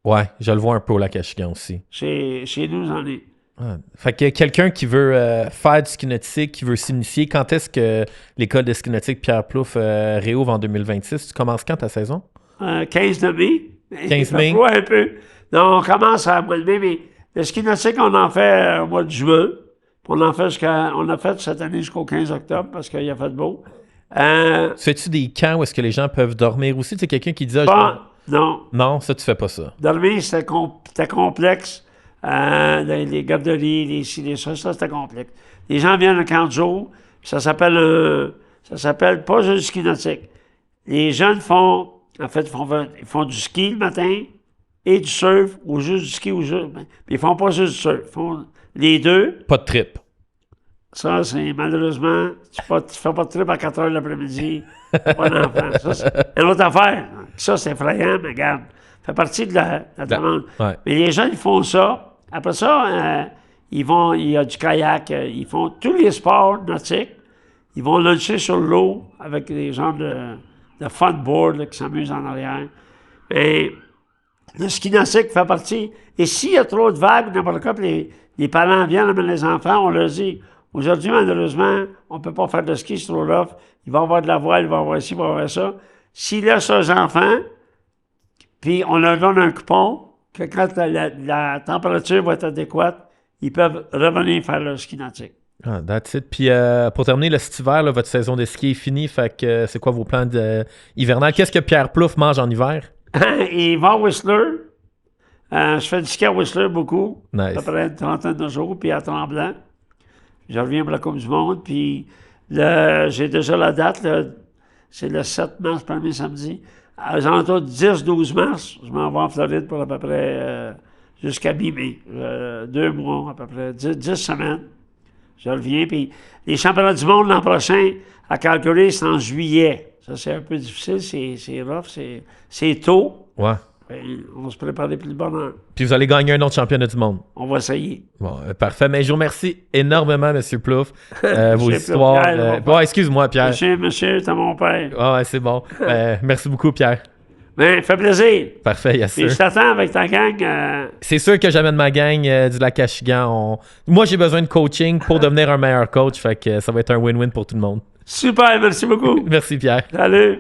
Ouais, je le vois un peu au Lac-Achigan aussi. Chez nous, j'en ai. Ah. Fait que quelqu'un qui veut faire du ski nautique, qui veut s'initier, quand est-ce que l'école de ski nautique Pierre Plouffe réouvre en 2026? Tu commences quand ta saison? 15 de mai. 15 mai? Ouais, un peu. Non, on commence à mois de mai, mais le ski nautique, on en fait au mois de juin. On a fait cette année jusqu'au 15 octobre parce qu'il a fait beau. Fais-tu des camps où est-ce que les gens peuvent dormir aussi? Tu sais, quelqu'un qui dit... Non. Non, ça, tu fais pas ça. Dormir, c'était complexe. Les garderies, les ci, les ça, c'était complexe. Les gens viennent le camp de jour, ça s'appelle pas juste du ski nautique. Les jeunes ils font du ski le matin et du surf, ou juste du ski, ils font pas juste du surf, ils font les deux. Pas de trip. Ça, c'est malheureusement, tu fais pas de trip à 4 heures l'après-midi, pas d'enfant. Ça, c'est une autre affaire. Ça, c'est effrayant, mais regarde, ça fait partie de la demande. Ouais. Mais les gens, ils font ça. Après ça, il y a du kayak, ils font tous les sports nautiques. Ils vont luncher sur l'eau avec des gens de funboard là, qui s'amusent en arrière. Et le ski nautique fait partie. Et s'il y a trop de vagues, n'importe quoi, puis les parents viennent amener les enfants, on leur dit, aujourd'hui, malheureusement, on ne peut pas faire de ski, c'est trop rough. Il va y avoir de la voile, il va y avoir ci, il va y avoir ça. S'il laisse aux enfants, puis on leur donne un coupon, que quand la température va être adéquate, ils peuvent revenir faire leur ski nautique. Ah, that's it. Puis pour terminer, cet hiver, là, votre saison de ski est finie. Fait que c'est quoi vos plans hivernales? Qu'est-ce que Pierre Plouffe mange en hiver? Il va à Whistler. Je fais du ski à Whistler beaucoup. Nice. À peu près une trentaine de jours, puis à Tremblant. Je reviens pour la Coupe du Monde, puis j'ai déjà la date. C'est le 7 mars, premier samedi. Aux alentours du 10-12 mars, je m'en vais en Floride pour à peu près jusqu'à mi-mai. 2 mois, à peu près 10 semaines. Je reviens, puis les championnats du monde l'an prochain, à Calgary, c'est en juillet. Ça, c'est un peu difficile, c'est rough, c'est tôt. Ouais. On va se préparer pour le bonheur. Puis vous allez gagner un autre championnat du monde. On va essayer. Bon, parfait. Mais je vous remercie énormément, M. Plouffe. Vos histoires. Bon, excuse-moi, Pierre. Monsieur, t'es mon père. Ouais, c'est bon. Merci beaucoup, Pierre. Ben, fait plaisir. Parfait, yes, sûr. Je t'attends avec ta gang. C'est sûr que j'amène ma gang du Lac-Achigan. Moi, j'ai besoin de coaching pour devenir un meilleur coach. Fait que ça va être un win-win pour tout le monde. Super, merci beaucoup. Merci, Pierre. Salut.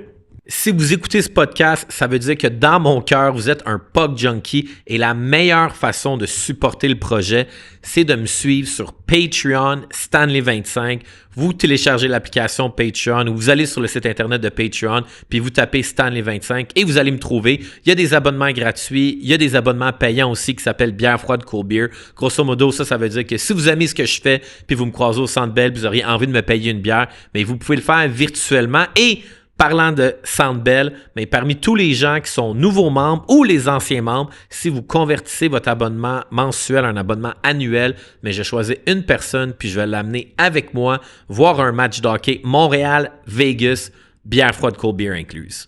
Si vous écoutez ce podcast, ça veut dire que dans mon cœur, vous êtes un puck junkie et la meilleure façon de supporter le projet, c'est de me suivre sur Patreon, Stanley25. Vous téléchargez l'application Patreon ou vous allez sur le site internet de Patreon puis vous tapez Stanley25 et vous allez me trouver. Il y a des abonnements gratuits, il y a des abonnements payants aussi qui s'appellent Bière froide Cold Beer. Grosso modo, ça veut dire que si vous aimez ce que je fais puis vous me croisez au Centre Bell, vous auriez envie de me payer une bière, mais vous pouvez le faire virtuellement. Et parlant de Centre Bell, mais parmi tous les gens qui sont nouveaux membres ou les anciens membres, si vous convertissez votre abonnement mensuel en abonnement annuel, mais je choisis une personne puis je vais l'amener avec moi voir un match d'hockey Montréal-Vegas, bière froide cold beer incluse.